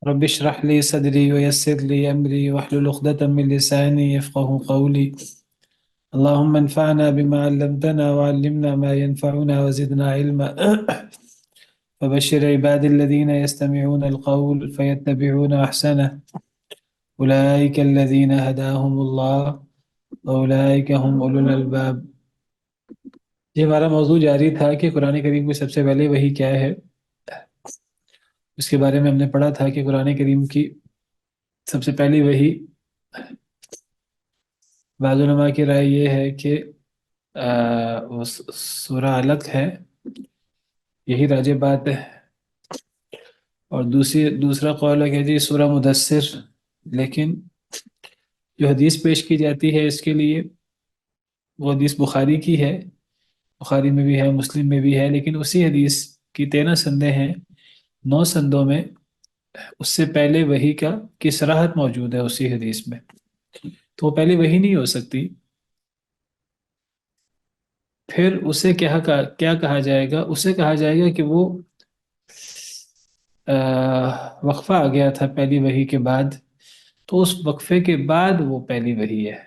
رب اشرح لي صدري ويسر لي أمري واحلل عقدة من لساني يفقه قولي. اللهم انفعنا بما علمتنا وعلمنا ما ينفعنا وزدنا علما. فبشر عبادي الذين يستمعون القول فيتبعون أحسنه. أولئك الذين هداهم الله وأولئك هم أولو الألباب. یہ ہمارا موضوع جاری تھا کہ قرآن کریم کی سب سے پہلے وحی کیا ہے. اس کے بارے میں ہم نے پڑھا تھا کہ قرآن کریم کی سب سے پہلی وحی بعض علماء کی رائے یہ ہے کہ وہ سورہ علق ہے. یہی راجع بات ہے. اور دوسرا قول ہے کہ جی سورہ مدثر. لیکن جو حدیث پیش کی جاتی ہے اس کے لیے وہ حدیث بخاری کی ہے. بخاری میں بھی ہے، مسلم میں بھی ہے، لیکن اسی حدیث کی 13 سندیں ہیں. 9 سندوں میں اس سے پہلے وحی کی صراحت موجود ہے اسی حدیث میں. تو وہ پہلے وحی نہیں ہو سکتی. پھر اسے کیا کہا جائے گا؟ اسے کہا جائے گا کہ وہ وقفہ آ گیا تھا پہلی وحی کے بعد، تو اس وقفے کے بعد وہ پہلی وحی ہے.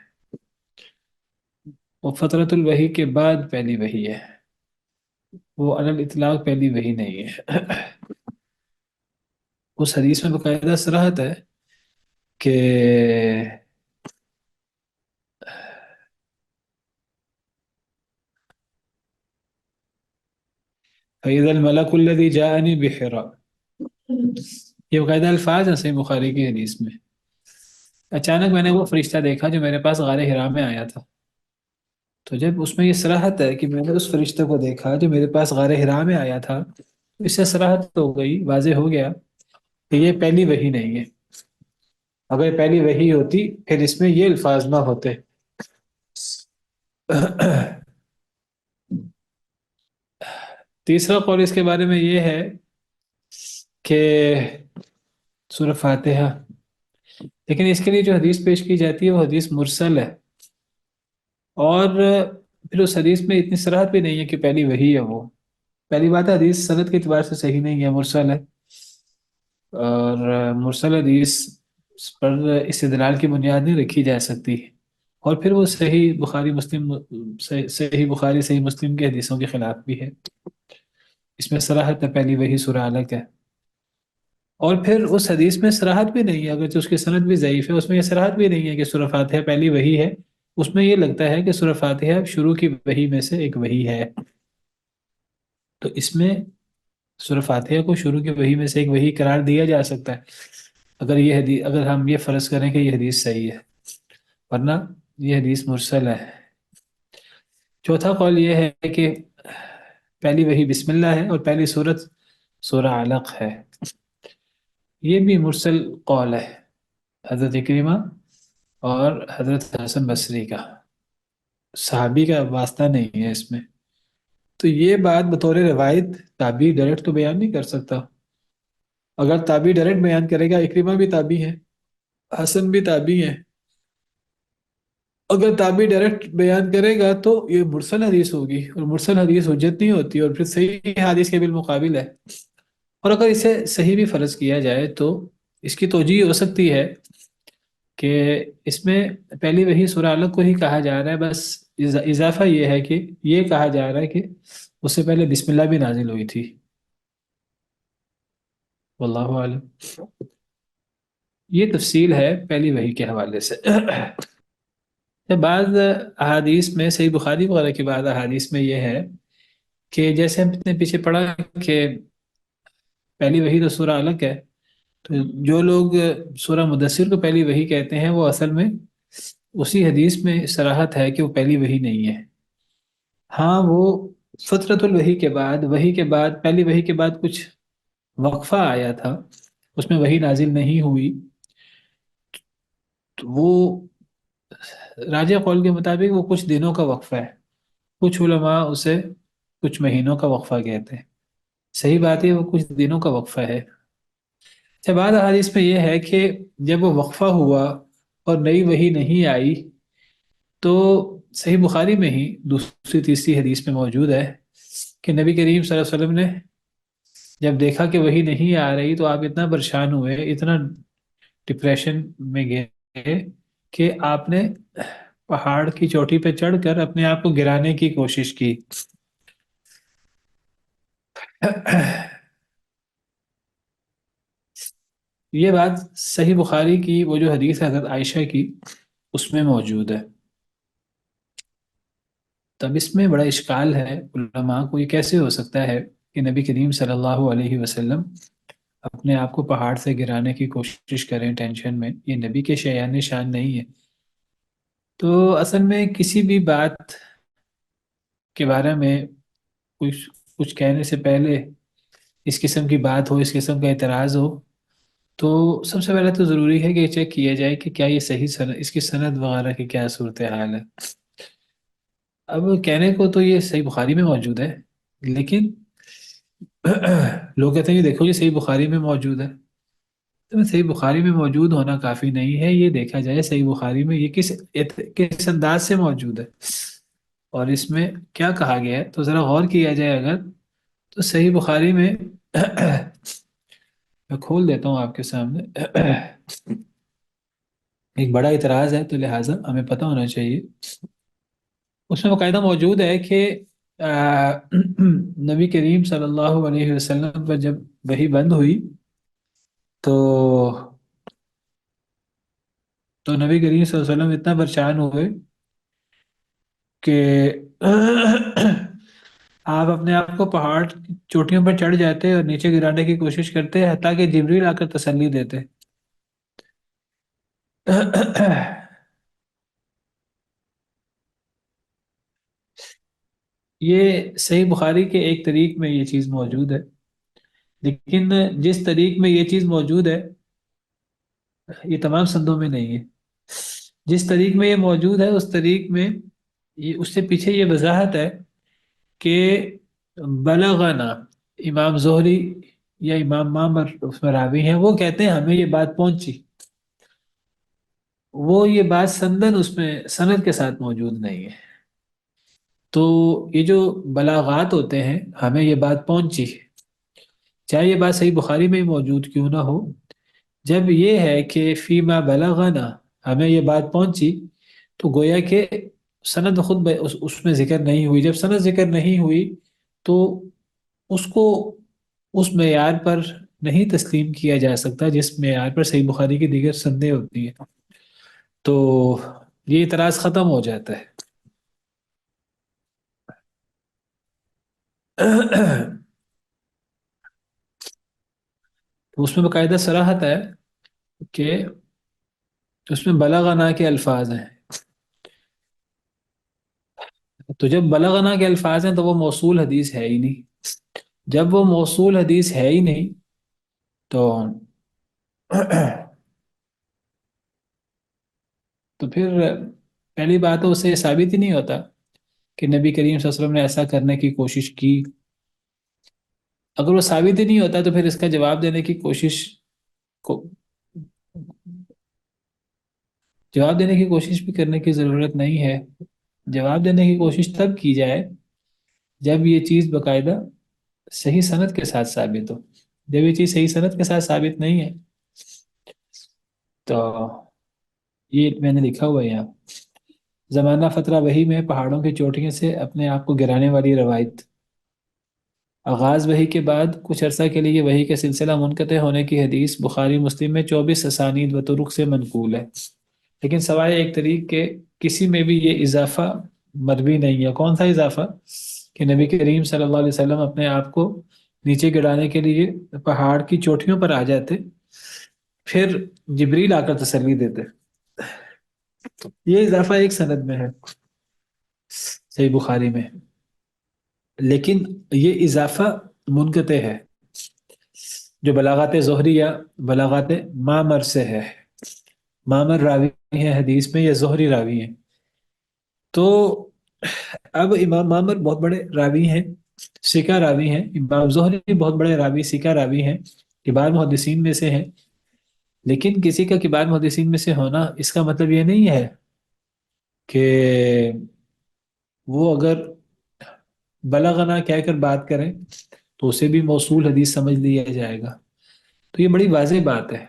وہ فترۃ الوحی کے بعد پہلی وحی ہے. وہ علی الاطلاق پہلی وحی نہیں ہے. اس حدیث میں باقاعدہ صراحت ہے کہ فَإِذَا الْمَلَكُ الَّذِي جَاءَنِي بِحِرَا، یہ باقاعدہ الفاظ ہیں صحیح بخاری کی حدیث میں. اچانک میں نے وہ فرشتہ دیکھا جو میرے پاس غار حرا میں آیا تھا. تو جب اس میں یہ صراحت ہے کہ میں نے اس فرشتے کو دیکھا جو میرے پاس غار حرا میں آیا تھا، اس سے صراحت ہو گئی، واضح ہو گیا کہ یہ پہلی وحی نہیں ہے. اگر پہلی وحی ہوتی پھر اس میں یہ الفاظ نہ ہوتے. تیسرا قول اس کے بارے میں یہ ہے کہ سورہ فاتحہ، لیکن اس کے لیے جو حدیث پیش کی جاتی ہے وہ حدیث مرسل ہے. اور پھر اس حدیث میں اتنی صراحت بھی نہیں ہے کہ پہلی وحی ہے. وہ پہلی بات ہے حدیث سند کے اعتبار سے صحیح نہیں ہے، مرسل ہے. اور مرسل حدیث پر استدلال کی بنیاد نہیں رکھی جا سکتی. اور پھر وہ صحیح بخاری صحیح مسلم کے حدیثوں کے خلاف بھی ہے. اس میں صراحت ہے پہلی وحی سورہ علق ہے. اور پھر اس حدیث میں صراحت بھی نہیں ہے، اگرچہ اس کی سند بھی ضعیف ہے، اس میں یہ صراحت بھی نہیں ہے کہ سورہ فاتحہ پہلی وحی ہے. اس میں یہ لگتا ہے کہ سورہ فاتحہ شروع کی وحی میں سے ایک وحی ہے. تو اس میں سورہ فاتحہ کو شروع کی وحی میں سے ایک وحی قرار دیا جا سکتا ہے اگر ہم یہ فرض کریں کہ یہ حدیث صحیح ہے، ورنہ یہ حدیث مرسل ہے. چوتھا قول یہ ہے کہ پہلی وحی بسم اللہ ہے اور پہلی سورت سورہ علق ہے. یہ بھی مرسل قول ہے حضرت اکرمہ اور حضرت حسن بصری کا. صحابی کا واسطہ نہیں ہے اس میں. تو یہ بات بطور روایت تابعی ڈائریکٹ تو بیان نہیں کر سکتا. اگر تابعی ڈائریکٹ بیان کرے گا، اکرمہ بھی تابعی ہے، حسن بھی تابعی ہے. اگر تابعی ڈائریکٹ بیان کرے گا تو یہ مرسل حدیث ہوگی، اور مرسل حدیث حجت نہیں ہوتی، اور پھر صحیح حدیث کے بالمقابل ہے. اور اگر اسے صحیح بھی فرض کیا جائے تو اس کی توجیہ ہو سکتی ہے کہ اس میں پہلی وحی سورہ علق کو ہی کہا جا رہا ہے. بس اضافہ یہ ہے کہ یہ کہا جا رہا ہے کہ اس سے پہلے بسم اللہ بھی نازل ہوئی تھی. واللہ عالم. یہ تفصیل ہے پہلی وحی کے حوالے سے. بعض احادیث میں صحیح بخاری وغیرہ کی بعض احادیث میں یہ ہے کہ جیسے ہم نے پیچھے پڑھا کہ پہلی وحی تو سورہ علق ہے، تو جو لوگ سورہ مدثر کو پہلی وحی کہتے ہیں وہ اصل میں اسی حدیث میں صراحت ہے کہ وہ پہلی وحی نہیں ہے. ہاں وہ فترۃ الوحی کے بعد، پہلی وحی کے بعد کچھ وقفہ آیا تھا، اس میں وحی نازل نہیں ہوئی. تو وہ راجہ قول کے مطابق وہ کچھ دنوں کا وقفہ ہے. کچھ علماء اسے کچھ مہینوں کا وقفہ کہتے ہیں. صحیح بات ہے وہ کچھ دنوں کا وقفہ ہے. اچھا، بعض حدیث میں یہ ہے کہ جب وہ وقفہ ہوا اور نئی وحی نہیں آئی تو صحیح بخاری میں ہی دوسری تیسری حدیث میں موجود ہے کہ نبی کریم صلی اللہ علیہ وسلم نے جب دیکھا کہ وہی نہیں آ رہی تو آپ اتنا پریشان ہوئے، اتنا ڈپریشن میں گئے کہ آپ نے پہاڑ کی چوٹی پہ چڑھ کر اپنے آپ کو گرانے کی کوشش کی۔ یہ بات صحیح بخاری کی وہ جو حدیث ہے حضرت عائشہ کی، اس میں موجود ہے۔ تب اس میں بڑا اشکال ہے علماء کو، یہ کیسے ہو سکتا ہے کہ نبی کریم صلی اللہ علیہ وسلم اپنے آپ کو پہاڑ سے گرانے کی کوشش کریں ٹینشن میں؟ یہ نبی کے شایان شان نہیں ہے۔ تو اصل میں کسی بھی بات کے بارے میں کچھ کچھ کہنے سے پہلے اس قسم کی بات ہو، اس قسم کا اعتراض ہو، تو سب سے پہلے تو ضروری ہے کہ چیک کیا جائے کہ کیا یہ صحیح سند، اس کی سند وغیرہ کی کیا صورتحال ہے۔ اب کہنے کو تو یہ صحیح بخاری میں موجود ہے، لیکن لوگ کہتے ہیں یہ دیکھو یہ صحیح بخاری میں موجود ہے۔ تو صحیح بخاری میں موجود ہونا کافی نہیں ہے، یہ دیکھا جائے صحیح بخاری میں یہ کس انداز سے موجود ہے اور اس میں کیا کہا گیا ہے۔ تو ذرا غور کیا جائے اگر، تو صحیح بخاری میں میں کھول دیتا ہوں آپ کے سامنے۔ ایک بڑا اعتراض ہے تو لہٰذا ہمیں پتہ ہونا چاہیے۔ اس میں باقاعدہ موجود ہے کہ نبی کریم صلی اللہ علیہ وسلم پر جب وحی بند ہوئی تو نبی کریم صلی اللہ علیہ وسلم اتنا پریشان ہوئے کہ آپ اپنے آپ کو پہاڑ کی چوٹیوں پر چڑھ جاتے اور نیچے گرانے کی کوشش کرتے، حتیٰ کہ جبریل آ کر تسلی دیتے۔ یہ صحیح بخاری کے ایک طریق میں یہ چیز موجود ہے، لیکن جس طریق میں یہ چیز موجود ہے یہ تمام سندوں میں نہیں ہے۔ جس طریق میں یہ موجود ہے اس طریق میں یہ اس سے پیچھے یہ وضاحت ہے کہ بلغنا، امام زہری یا امام معمر اس میں راوی ہیں، وہ کہتے ہیں ہمیں یہ بات پہنچی، وہ یہ بات سندن اس میں سند کے ساتھ موجود نہیں ہے۔ تو یہ جو بلاغات ہوتے ہیں ہمیں یہ بات پہنچی، چاہے یہ بات صحیح بخاری میں ہی موجود کیوں نہ ہو، جب یہ ہے کہ فیما بلغنا ہمیں یہ بات پہنچی، تو گویا کہ سند خود اس میں ذکر نہیں ہوئی۔ جب سند ذکر نہیں ہوئی تو اس کو اس معیار پر نہیں تسلیم کیا جا سکتا جس معیار پر صحیح بخاری کی دیگر سندیں ہوتی ہیں، تو یہ اعتراض ختم ہو جاتا ہے۔ تو اس میں باقاعدہ صراحت ہے کہ اس میں بلغنا کے الفاظ ہیں، تو جب بلغنا کے الفاظ ہیں تو وہ موصول حدیث ہے ہی نہیں۔ جب وہ موصول حدیث ہے ہی نہیں تو تو پھر پہلی بات تو اسے ثابت ہی نہیں ہوتا کہ نبی کریم صلی اللہ علیہ وسلم نے ایسا کرنے کی کوشش کی۔ اگر وہ ثابت ہی نہیں ہوتا تو پھر اس کا جواب دینے کی کوشش کو جواب دینے کی کوشش بھی کرنے کی ضرورت نہیں ہے۔ جواب دینے کی کوشش تب کی جائے جب یہ چیز باقاعدہ صحیح سند کے ساتھ ثابت ہو۔ جب یہ چیز صحیح سند کے ساتھ ثابت نہیں ہے تو یہ میں نے لکھا ہوا ہے یہاں، زمانہ فترہ وحی میں پہاڑوں کی چوٹیوں سے اپنے آپ کو گرانے والی روایت، آغاز وحی کے بعد کچھ عرصہ کے لیے وحی کے سلسلہ منقطع ہونے کی حدیث بخاری مسلم میں 24 اسانید و طرق سے منقول ہے، لیکن سوائے ایک طریق کے کسی میں بھی یہ اضافہ مروی نہیں ہے۔ کون سا اضافہ؟ کہ نبی کریم صلی اللہ علیہ وسلم اپنے آپ کو نیچے گرانے کے لیے پہاڑ کی چوٹیوں پر آ جاتے، پھر جبریل آ کر تسلی دیتے۔ یہ اضافہ ایک سند میں ہے صحیح بخاری میں، لیکن یہ اضافہ منقطع ہے جو بلاغات زہری یا بلاغات معمر سے ہے۔ معمر راوی ہیں حدیث میں یا زہری راوی ہیں؟ تو اب امام معمر بہت بڑے راوی ہیں، سکہ راوی ہیں، امام زہری بہت بڑے راوی سکہ راوی ہیں، کبار محدثین میں سے ہیں، لیکن کسی کا کبار محدثین میں سے ہونا اس کا مطلب یہ نہیں ہے کہ وہ اگر بلغنا کہہ کر بات کریں تو اسے بھی موصول حدیث سمجھ لیا جائے گا. تو یہ بڑی واضح بات ہے.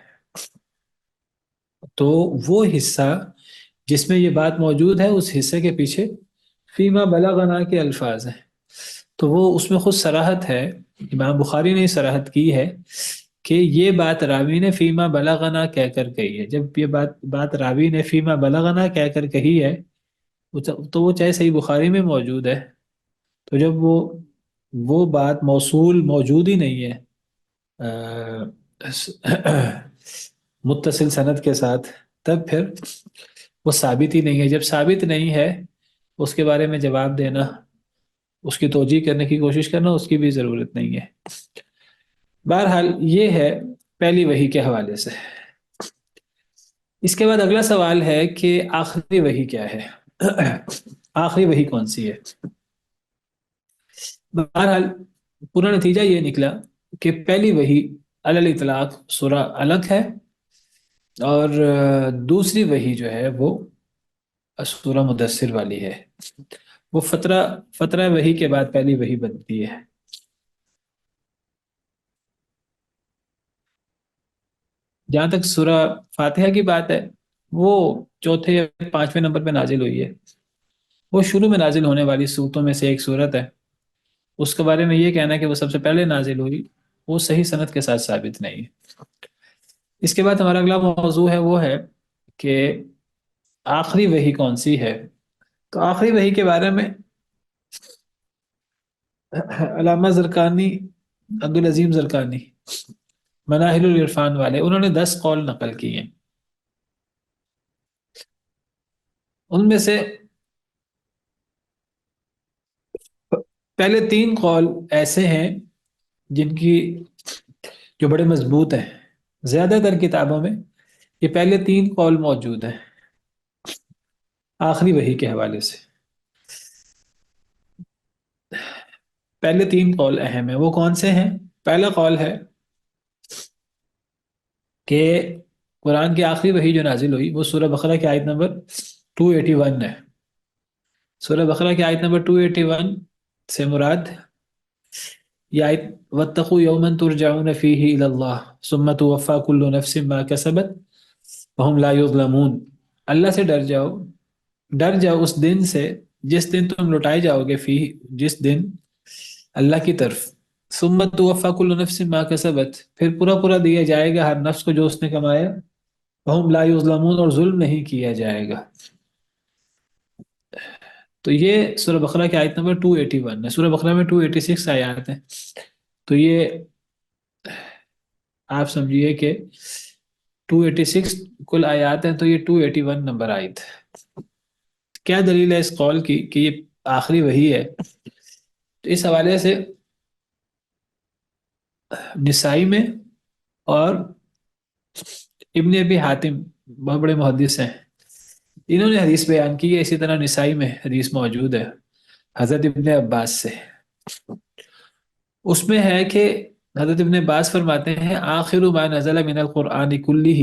تو وہ حصہ جس میں یہ بات موجود ہے اس حصے کے پیچھے فیما بلغنا کے الفاظ ہیں. تو وہ اس میں خود صراحت ہے، امام بخاری نے صراحت کی ہے کہ یہ بات راوی نے فیما بلغنا کہہ کر کہی ہے. جب یہ بات راوی نے فیما بلغنا کہہ کر کہی ہے تو وہ چاہے صحیح بخاری میں موجود ہے. تو جب وہ بات موصول موجود ہی نہیں ہے متصل سند کے ساتھ، تب پھر وہ ثابت ہی نہیں ہے. جب ثابت نہیں ہے اس کے بارے میں جواب دینا، اس کی توجیہ کرنے کی کوشش کرنا، اس کی بھی ضرورت نہیں ہے. بہرحال یہ ہے پہلی وحی کے حوالے سے. اس کے بعد اگلا سوال ہے کہ آخری وحی کیا ہے؟ آخری وحی کون سی ہے؟ بہرحال پورا نتیجہ یہ نکلا کہ پہلی وحی علی الاطلاق سورہ الگ ہے، اور دوسری وحی جو ہے وہ سورہ مدثر والی ہے. وہ فترہ وحی کے بعد پہلی وحی بنتی ہے. جہاں تک سورہ فاتحہ کی بات ہے، وہ چوتھے یا پانچویں نمبر پہ نازل ہوئی ہے. وہ شروع میں نازل ہونے والی صورتوں میں سے ایک صورت ہے. اس کے بارے میں یہ کہنا ہے کہ وہ سب سے پہلے نازل ہوئی، وہ صحیح سند کے ساتھ ثابت نہیں ہے. اس کے بعد ہمارا اگلا موضوع ہے، وہ ہے کہ آخری وحی کون سی ہے. تو آخری وحی کے بارے میں علامہ زرقانی، عبدالعظیم زرقانی، مناہل العرفان والے، انہوں نے 10 قول نقل کیے ہیں. ان میں سے پہلے 3 قول ایسے ہیں جن کی جو بڑے مضبوط ہیں. زیادہ تر کتابوں میں یہ پہلے 3 قول موجود ہیں آخری وحی کے حوالے سے. پہلے 3 قول اہم ہیں. وہ کون سے ہیں؟ پہلا قول ہے کہ قرآن کی آخری وحی جو نازل ہوئی وہ سورہ بقرہ کی آیت نمبر 281 ہے. سورہ بقرہ کی آیت نمبر 281 سے مراد یہ آیت وَاتَّقُوا يَوْمًا تُرْجَعُونَ فِيهِ إِلَى اللَّهِ ثُمَّ تُوَفَّى كُلُّ نَفْسٍ مَا كَسَبَتْ وَهُمْ لَا يُظْلَمُونَ. اللہ سے ڈر جاؤ اس دن سے جس دن تم لوٹائے جاؤ گے، فی جس دن اللہ کی طرف. ثُمَّ تُوَفَّى كُلُّ نَفْسٍ مَا كَسَبَتْ، پھر پورا پورا دیا جائے گا ہر نفس کو جو اس نے کمایا. وَهُمْ لَا يُظْلَمُونَ، اور ظلم نہیں کیا جائے گا. تو یہ سورہ بقرہ کی آیت نمبر 281 ہے. سورہ بقرہ میں 286 آیات ہیں. تو یہ آپ سمجھیے کہ 286 کل آیات ہیں، تو یہ 281 نمبر آیت. کیا دلیل ہے اس قول کی کہ یہ آخری وحی ہے؟ تو اس حوالے سے نسائی میں اور ابن ابی حاتم بہت بڑے محدث ہیں، انہوں نے حدیث بیان کی ہے. اسی طرح نسائی میں حدیث موجود ہے حضرت ابن عباس سے. اس میں ہے کہ حضرت ابن عباس فرماتے ہیں آخر ما نزل من القرآن کلہ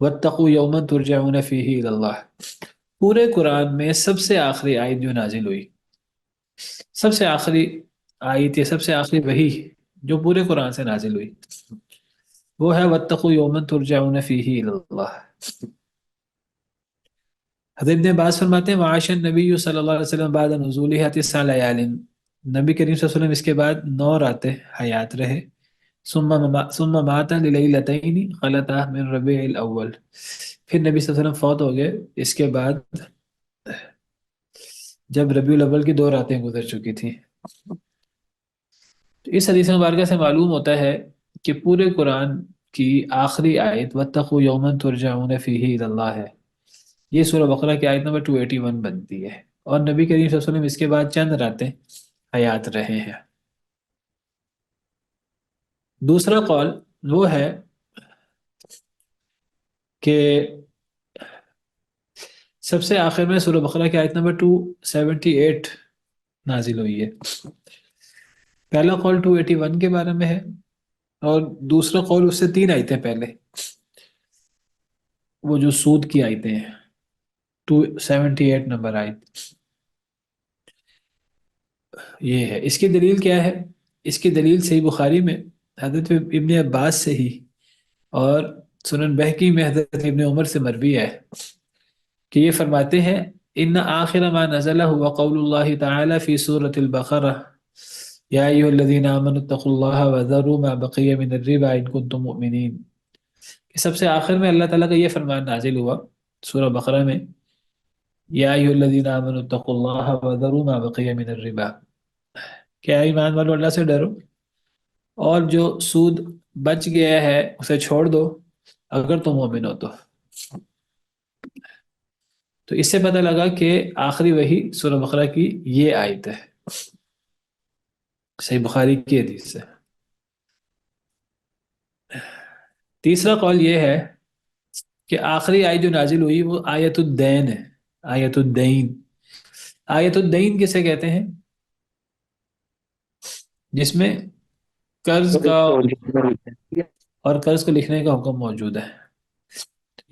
واتقوا یوما ترجعون فیہ الی اللہ. پورے قرآن میں سب سے آخری آیت جو نازل ہوئی، سب سے آخری آیت یا سب سے آخری وحی جو پورے قرآن سے نازل ہوئی، وہ ہے واتقوا یوما ترجعون فیہ الی اللہ. حضرت ابن عباس فرماتے ہیں وعاش النبی صلی اللہ علیہ وسلم بعد نزولہ 9 لیال، نبی کریم صلی اللہ علیہ وسلم اس کے بعد 9 راتیں حیات رہے. ثم مات للیلتین خلتا من ربیع الاول، پھر نبی صلی اللہ علیہ وسلم فوت ہو گئے اس کے بعد جب ربیع الاول کی 2 راتیں گزر چکی تھیں. تو اس حدیث مبارکہ سے معلوم ہوتا ہے کہ پورے قرآن کی آخری آیت واتقوا یوما ترجعون فیہ الی اللہ ہے. یہ سورہ بقرہ کی آیت نمبر 281 بنتی ہے، اور نبی کریم صلی اللہ علیہ وسلم اس کے بعد چند راتیں حیات رہے ہیں. دوسرا قول وہ ہے کہ سب سے آخر میں سورہ بقرہ کی آیت نمبر 278 نازل ہوئی ہے. پہلا قول 281 کے بارے میں ہے، اور دوسرا قول اس سے 3 آیتیں پہلے، وہ جو سود کی آیتیں ہیں 278 نمبر آیت. یہ ہے اس کی دلیل کیا ہے؟ اس کی دلیل صحیح بخاری میں حضرت ابن عباس سے ہی اور سنن بہقی میں حضرت ابن عمر سے مروی ہے کہ یہ فرماتے ہیں ان آخر ما نزل هو قول اللہ تعالی فی سورة البقرہ یا ایھا الذین آمنوا اتقوا اللہ وذروا ما بقی من الربا ان کنتم مؤمنین، کہ سب سے آخر میں اللہ تعالیٰ کا یہ فرمان نازل ہوا سورہ بقرہ میں، یا ایھا الذین آمنوا اتقوا اللہ وذروا ما بقی من الربا، کہ اے ایمان والو اللہ سے ڈرو اور جو سود بچ گیا ہے اسے چھوڑ دو اگر تم مومن ہو تو اس سے پتہ لگا کہ آخری وحی سورہ بقرہ کی یہ آیت ہے، صحیح بخاری کی حدیث ہے۔ تیسرا قول یہ ہے کہ آخری آیت جو نازل ہوئی وہ آیت الدین ہے، آیت الدین۔ آیت الدین کسے کہتے ہیں؟ جس میں قرض کا اور قرض کو لکھنے کا حکم موجود ہے۔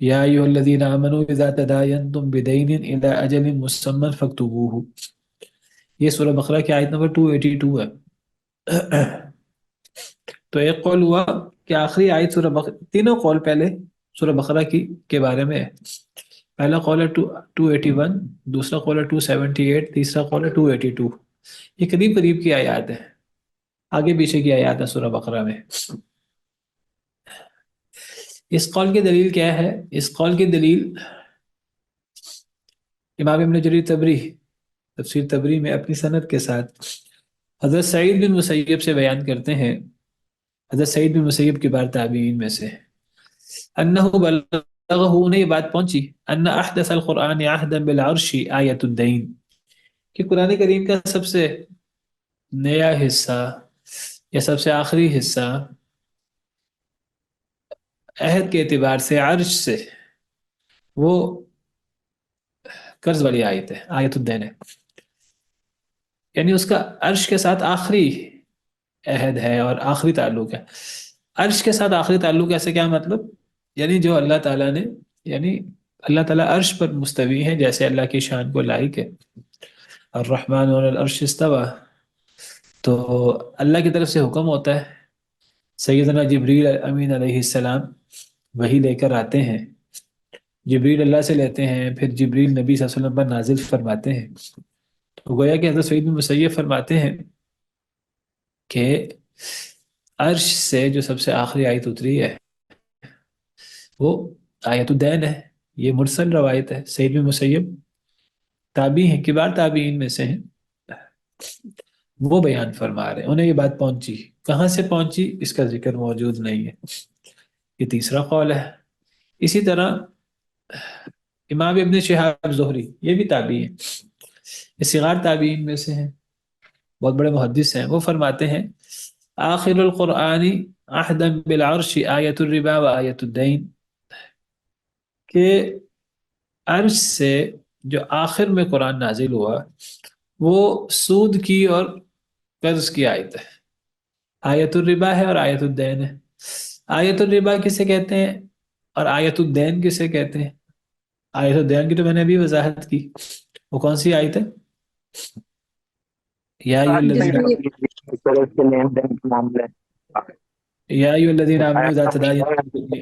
یا ایھا الذین آمنوا اذا تداینتم بدین الی اجل مسمى فاکتبوہ، یہ سورہ بقرہ کی آیت نمبر 282 ہے۔ تو ایک قول ہوا کہ آخری آیت سورہ بقرہ، تینوں قول پہلے سورہ بقرہ کی کے بارے میں ہے۔ پہلا قول ہے 281، دوسرا قول ہے 278، تیسرا قول ہے 282۔ یہ قریب قریب کی آیات ہیں، آگے پیچھے کی آیات ہیں سورہ بقرہ میں۔ اس قول کی دلیل کیا ہے؟ اس قول کی دلیل امام ابن جریر طبری تفسیر طبری میں اپنی سند کے ساتھ حضرت سعید بن مسیب سے بیان کرتے ہیں، حضرت سعید بن مسیب کبار تابعین میں سے، انہ بلغہ، انہیں یہ بات پہنچی، ان احدث القرآن عہدا بالعرش آیت الدین، کہ قرآن کریم کا سب سے نیا حصہ یا سب سے آخری حصہ عہد کے اعتبار سے عرش سے وہ قرض والی آیت ہے، آیت الدین ہے، یعنی اس کا عرش کے ساتھ آخری عہد ہے اور آخری تعلق ہے۔ عرش کے ساتھ آخری تعلق ایسے کیا مطلب؟ یعنی جو اللہ تعالیٰ نے، یعنی اللہ تعالیٰ عرش پر مستوی ہے جیسے اللہ کی شان کو لائق ہے، الرحمن علی العرش استوى، تو اللہ کی طرف سے حکم ہوتا ہے، سیدنا جبریل امین علیہ السلام وہی لے کر آتے ہیں، جبریل اللہ سے لیتے ہیں، پھر جبریل نبی صلی اللہ علیہ وسلم پر نازل فرماتے ہیں۔ تو گویا کہ حضرت سعید بن مسیب فرماتے ہیں کہ عرش سے جو سب سے آخری آیت اتری ہے وہ آیت الدین ہے۔ یہ مرسل روایت ہے، سعید بن مسیب تابعی ہیں، کبار تابعین میں سے ہیں، وہ بیان فرما رہے ہیں، انہیں یہ بات پہنچی، کہاں سے پہنچی اس کا ذکر موجود نہیں ہے۔ یہ تیسرا قول ہے۔ اسی طرح امام ابن شہاب زہری، یہ بھی تابعی ہیں، یہ صغار تابعین میں سے ہیں، بہت بڑے محدث ہیں، وہ فرماتے ہیں آخر القرآن عہدا بالعرش آیت الربا و آیت الدین، کہ عرش سے جو آخر میں قرآن نازل ہوا وہ سود کی اور قرض کی آیت ہے، آیت الربا ہے اور آیت الدین ہے۔ آیت الربا کسے کہتے ہیں اور آیت الدین کسے کہتے ہیں؟ آیت الدین کی تو میں نے ابھی وضاحت کی، وہ کون سی آیت ہے؟ یا ایھا الذین یا ایھا الذین آمنوا اذا تداینتم،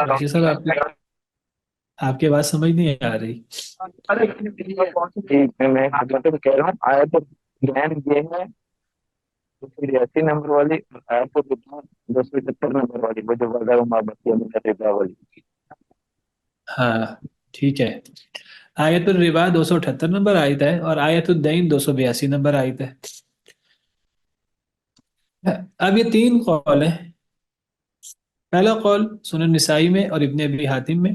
راشد صاحب آپ کی بات سمجھ نہیں آ رہی۔ میں مطلب کہہ رہا ہوں آیت دین یہ ہے 283 نمبر والی، آیت 275 نمبر والی، وہ جو وغیرہ مابطی والی۔ ہاں ٹھیک ہے، آیت الربا 278 نمبر آیت ہے اور آیت الدین 282 نمبر آیت ہے۔ اب یہ تین قول ہیں، پہلا قول سنن نسائی میں اور ابن ابی حاتم میں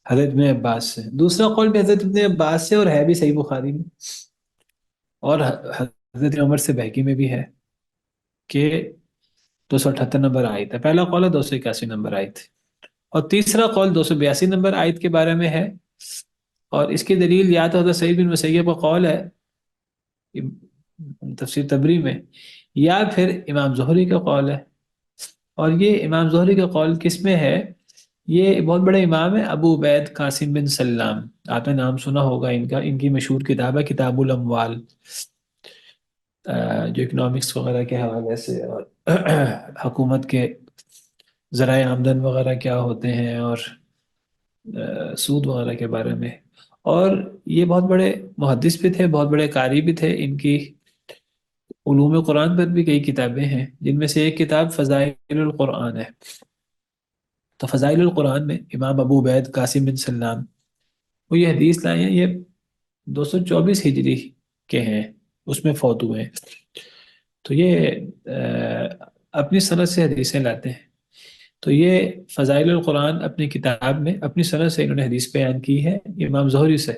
حضرت ابن عباس سے، دوسرا قول بھی حضرت ابن عباس سے اور ہے بھی صحیح بخاری میں، اور حضرت عمر سے بہقی میں بھی ہے کہ 278 نمبر آیت ہے، پہلا قول ہے 281 نمبر آیت، اور تیسرا قول 282 نمبر آیت کے بارے میں ہے، اور اس کی دلیل یا تو حضرت سعید بن مسیب کا قول ہے تفسیر تبری میں، یا پھر امام زہری کا قول ہے، اور یہ امام زہری کا قول کس میں ہے؟ یہ بہت بڑے امام ہیں، ابو عبید قاسم بن سلام، آپ نے نام سنا ہوگا ان کا، ان کی مشہور کتاب ہے کتاب الاموال، جو اکنامکس وغیرہ کے حوالے سے اور حکومت کے ذرائع آمدن وغیرہ کیا ہوتے ہیں اور سود وغیرہ کے بارے میں. اور یہ بہت بڑے محدث بھی تھے، بہت بڑے قاری بھی تھے. ان کی علوم قرآن پر بھی کئی کتابیں ہیں، جن میں سے ایک کتاب فضائل القرآن ہے. تو فضائل القرآن میں امام ابو عبید قاسم بن سلام وہ یہ حدیث لائے ہیں، یہ 224 ہجری کے ہیں، اس میں فوت ہوئے ہیں. تو یہ اپنی سند سے حدیثیں لاتے ہیں. تو یہ فضائل القرآن اپنی کتاب میں اپنی سند سے انہوں نے حدیث بیان کی ہے امام زہری سے،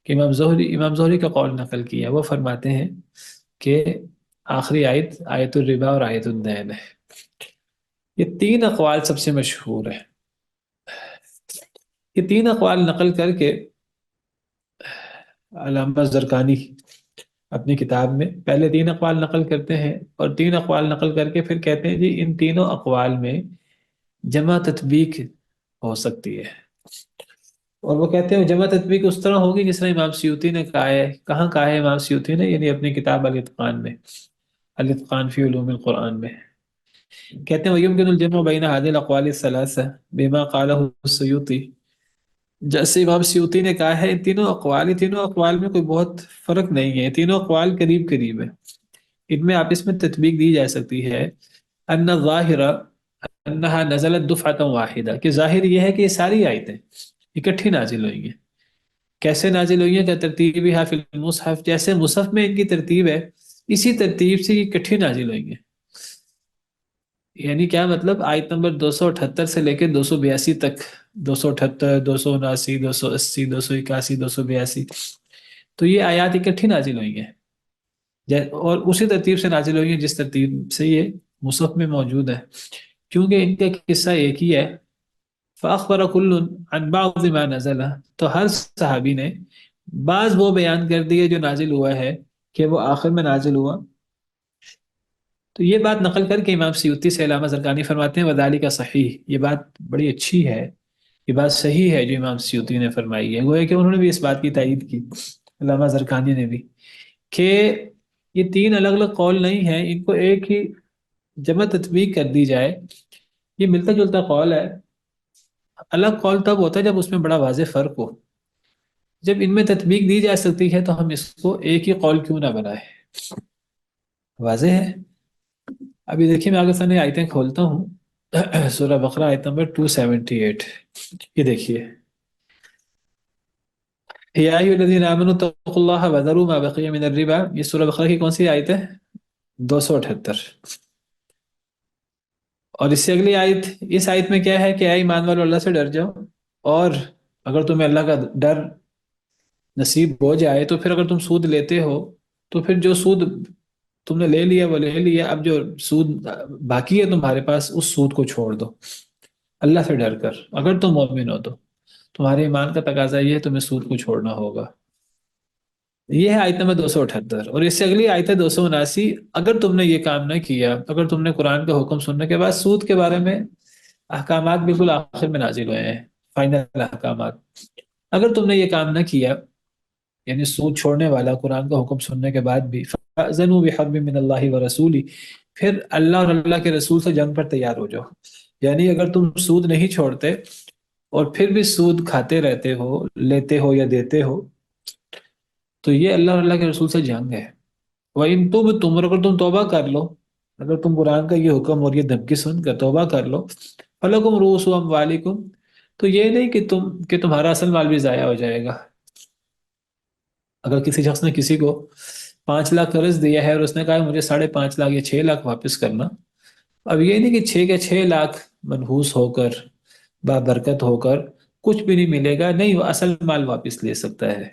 کہ امام زہری کا قول نقل کیا. وہ فرماتے ہیں کہ آخری آیت آیت الربا اور آیت الدین ہے. یہ تین اقوال سب سے مشہور ہیں. یہ تین اقوال نقل کر کے علامہ زرقانی اپنی کتاب میں پہلے تین اقوال نقل کرتے ہیں، اور تین اقوال نقل کر کے پھر کہتے ہیں جی ان تینوں اقوال میں جمع تطبیق ہو سکتی ہے. اور وہ کہتے ہیں جمع تطبیق اس طرح ہوگی جس طرح امام سیوطی نے کہا ہے. کہاں کہا ہے امام سیوطی نے؟ یعنی اپنی کتاب الاتقان میں، الاتقان فی علوم القرآن میں کہتے ہیں وَيُمْكِنُ الْجَمْعُ بَيْنَ هَذِهِ الْأَقْوَالِ الثَّلَاثَةِ بِمَا قَالَهُ السُّيُوطِي. جیسے امام سیوطی نے کہا ہے ان تینوں اقوال میں کوئی بہت فرق نہیں ہے، تینوں اقوال قریب قریب ہیں، ان میں آپس میں تطبیق دی جا سکتی ہے. ان الظاہر انہا نزلت دفعتا واحدہ، کہ ظاہر یہ ہے کہ یہ ساری آیتیں اکٹھی نازل ہوئی ہیں. کیسے نازل ہوئی ہیں؟ کہ ترتیبها فی المصحف، جیسے مصحف میں ان کی ترتیب ہے اسی ترتیب سے یہ اکٹھی نازل ہوئی ہیں. یعنی کیا مطلب؟ آیت نمبر 278 سے لے کے 282 تک، 278، 279، 280، 281، 282، تو یہ آیات اکٹھی نازل ہوئی ہیں اور اسی ترتیب سے نازل ہوئی ہیں جس ترتیب سے یہ مصحف میں موجود ہے، کیونکہ ان کا قصہ ایک ہی ہے. فَأَخْبَرَ كُلٌّ عَنْ بَعْضِ مَا نَزَلَ، تو ہر صحابی نے بعض وہ بیان کر دیے جو نازل ہوا ہے کہ وہ آخر میں نازل ہوا. تو یہ بات نقل کر کے امام سیوطی سے علامہ زرقانی فرماتے ہیں وَذَلِكَ صحیح، یہ بات بڑی اچھی ہے، یہ بات صحیح ہے جو امام سیوطی نے فرمائی ہے. وہ ہے کہ انہوں نے بھی اس بات کی تائید کی، علامہ زرقانی نے بھی، کہ یہ تین الگ الگ قول نہیں ہیں، ان کو ایک ہی جمع تطبیق کر دی جائے. یہ ملتا جلتا قول ہے. الگ قول تب ہوتا ہے جب اس میں بڑا واضح فرق ہو. جب ان میں تطبیق دی جا سکتی ہے تو ہم اس کو ایک ہی قول کیوں نہ بنائیں؟ واضح ہے. ابھی دیکھیے میں آگے سنے آیتیں کھولتا ہوں. سورہ بقرہ آیت نمبر 278، یہ دیکھیے یا ایھا الذین آمنوا اتقوا اللہ وذروا ما بقی من الربا. یہ سورہ بقرہ کی کون سی آیت ہے؟ 278. اور اس سے اگلی آیت، اس آیت میں کیا ہے کہ اے ایمان والو اللہ سے ڈر جاؤ، اور اگر تمہیں اللہ کا ڈر نصیب ہو جائے تو پھر اگر تم سود لیتے ہو تو پھر جو سود تم نے لے لیا وہ لے لیا، اب جو سود باقی ہے تمہارے پاس اس سود کو چھوڑ دو اللہ سے ڈر کر. اگر تم مومن ہو تو تمہارے ایمان کا تقاضا یہ ہے تمہیں سود کو چھوڑنا ہوگا. یہ ہے آیت نمبر 278. اور اس سے اگلی آیت ہے 279. اگر تم نے یہ کام نہ کیا، اگر تم نے قرآن کا حکم سننے کے بعد سود کے بارے میں احکامات بالکل آخر میں نازل ہوئے ہیں، فائنل احکامات، اگر تم نے یہ کام نہ کیا، یعنی سود چھوڑنے والا قرآن کا حکم سننے کے بعد بھی، فَأْذَنُوا بِحَرْبٍ مِّنَ اللَّهِ وَرَسُولِهِ، پھر اللہ اور اللہ کے رسول سے جنگ پر تیار ہو جاؤ. یعنی اگر تم سود نہیں چھوڑتے اور پھر بھی سود کھاتے رہتے ہو، لیتے ہو یا دیتے ہو، تو یہ اللہ اور اللہ کے رسول سے جنگ ہے. وَإِن تُبْتُمْ، اور اگر تم توبہ کر لو، اگر تم قرآن کا یہ حکم اور یہ دھمکی سن کر توبہ کر لو، فَلَكُمْ رُءُوسُ أَمْوَالِكُمْ، تو یہ نہیں کہ تمہارا اصل مال بھی ضائع ہو جائے گا. اگر کسی شخص نے کسی کو 5 لاکھ قرض دیا ہے اور اس نے کہا مجھے 5.5 لاکھ یا 6 لاکھ واپس کرنا، اب یہ نہیں کہ 6 کے 6 لاکھ منحوس ہو کر بابرکت ہو کر کچھ بھی نہیں ملے گا، نہیں، وہ اصل مال واپس لے سکتا ہے.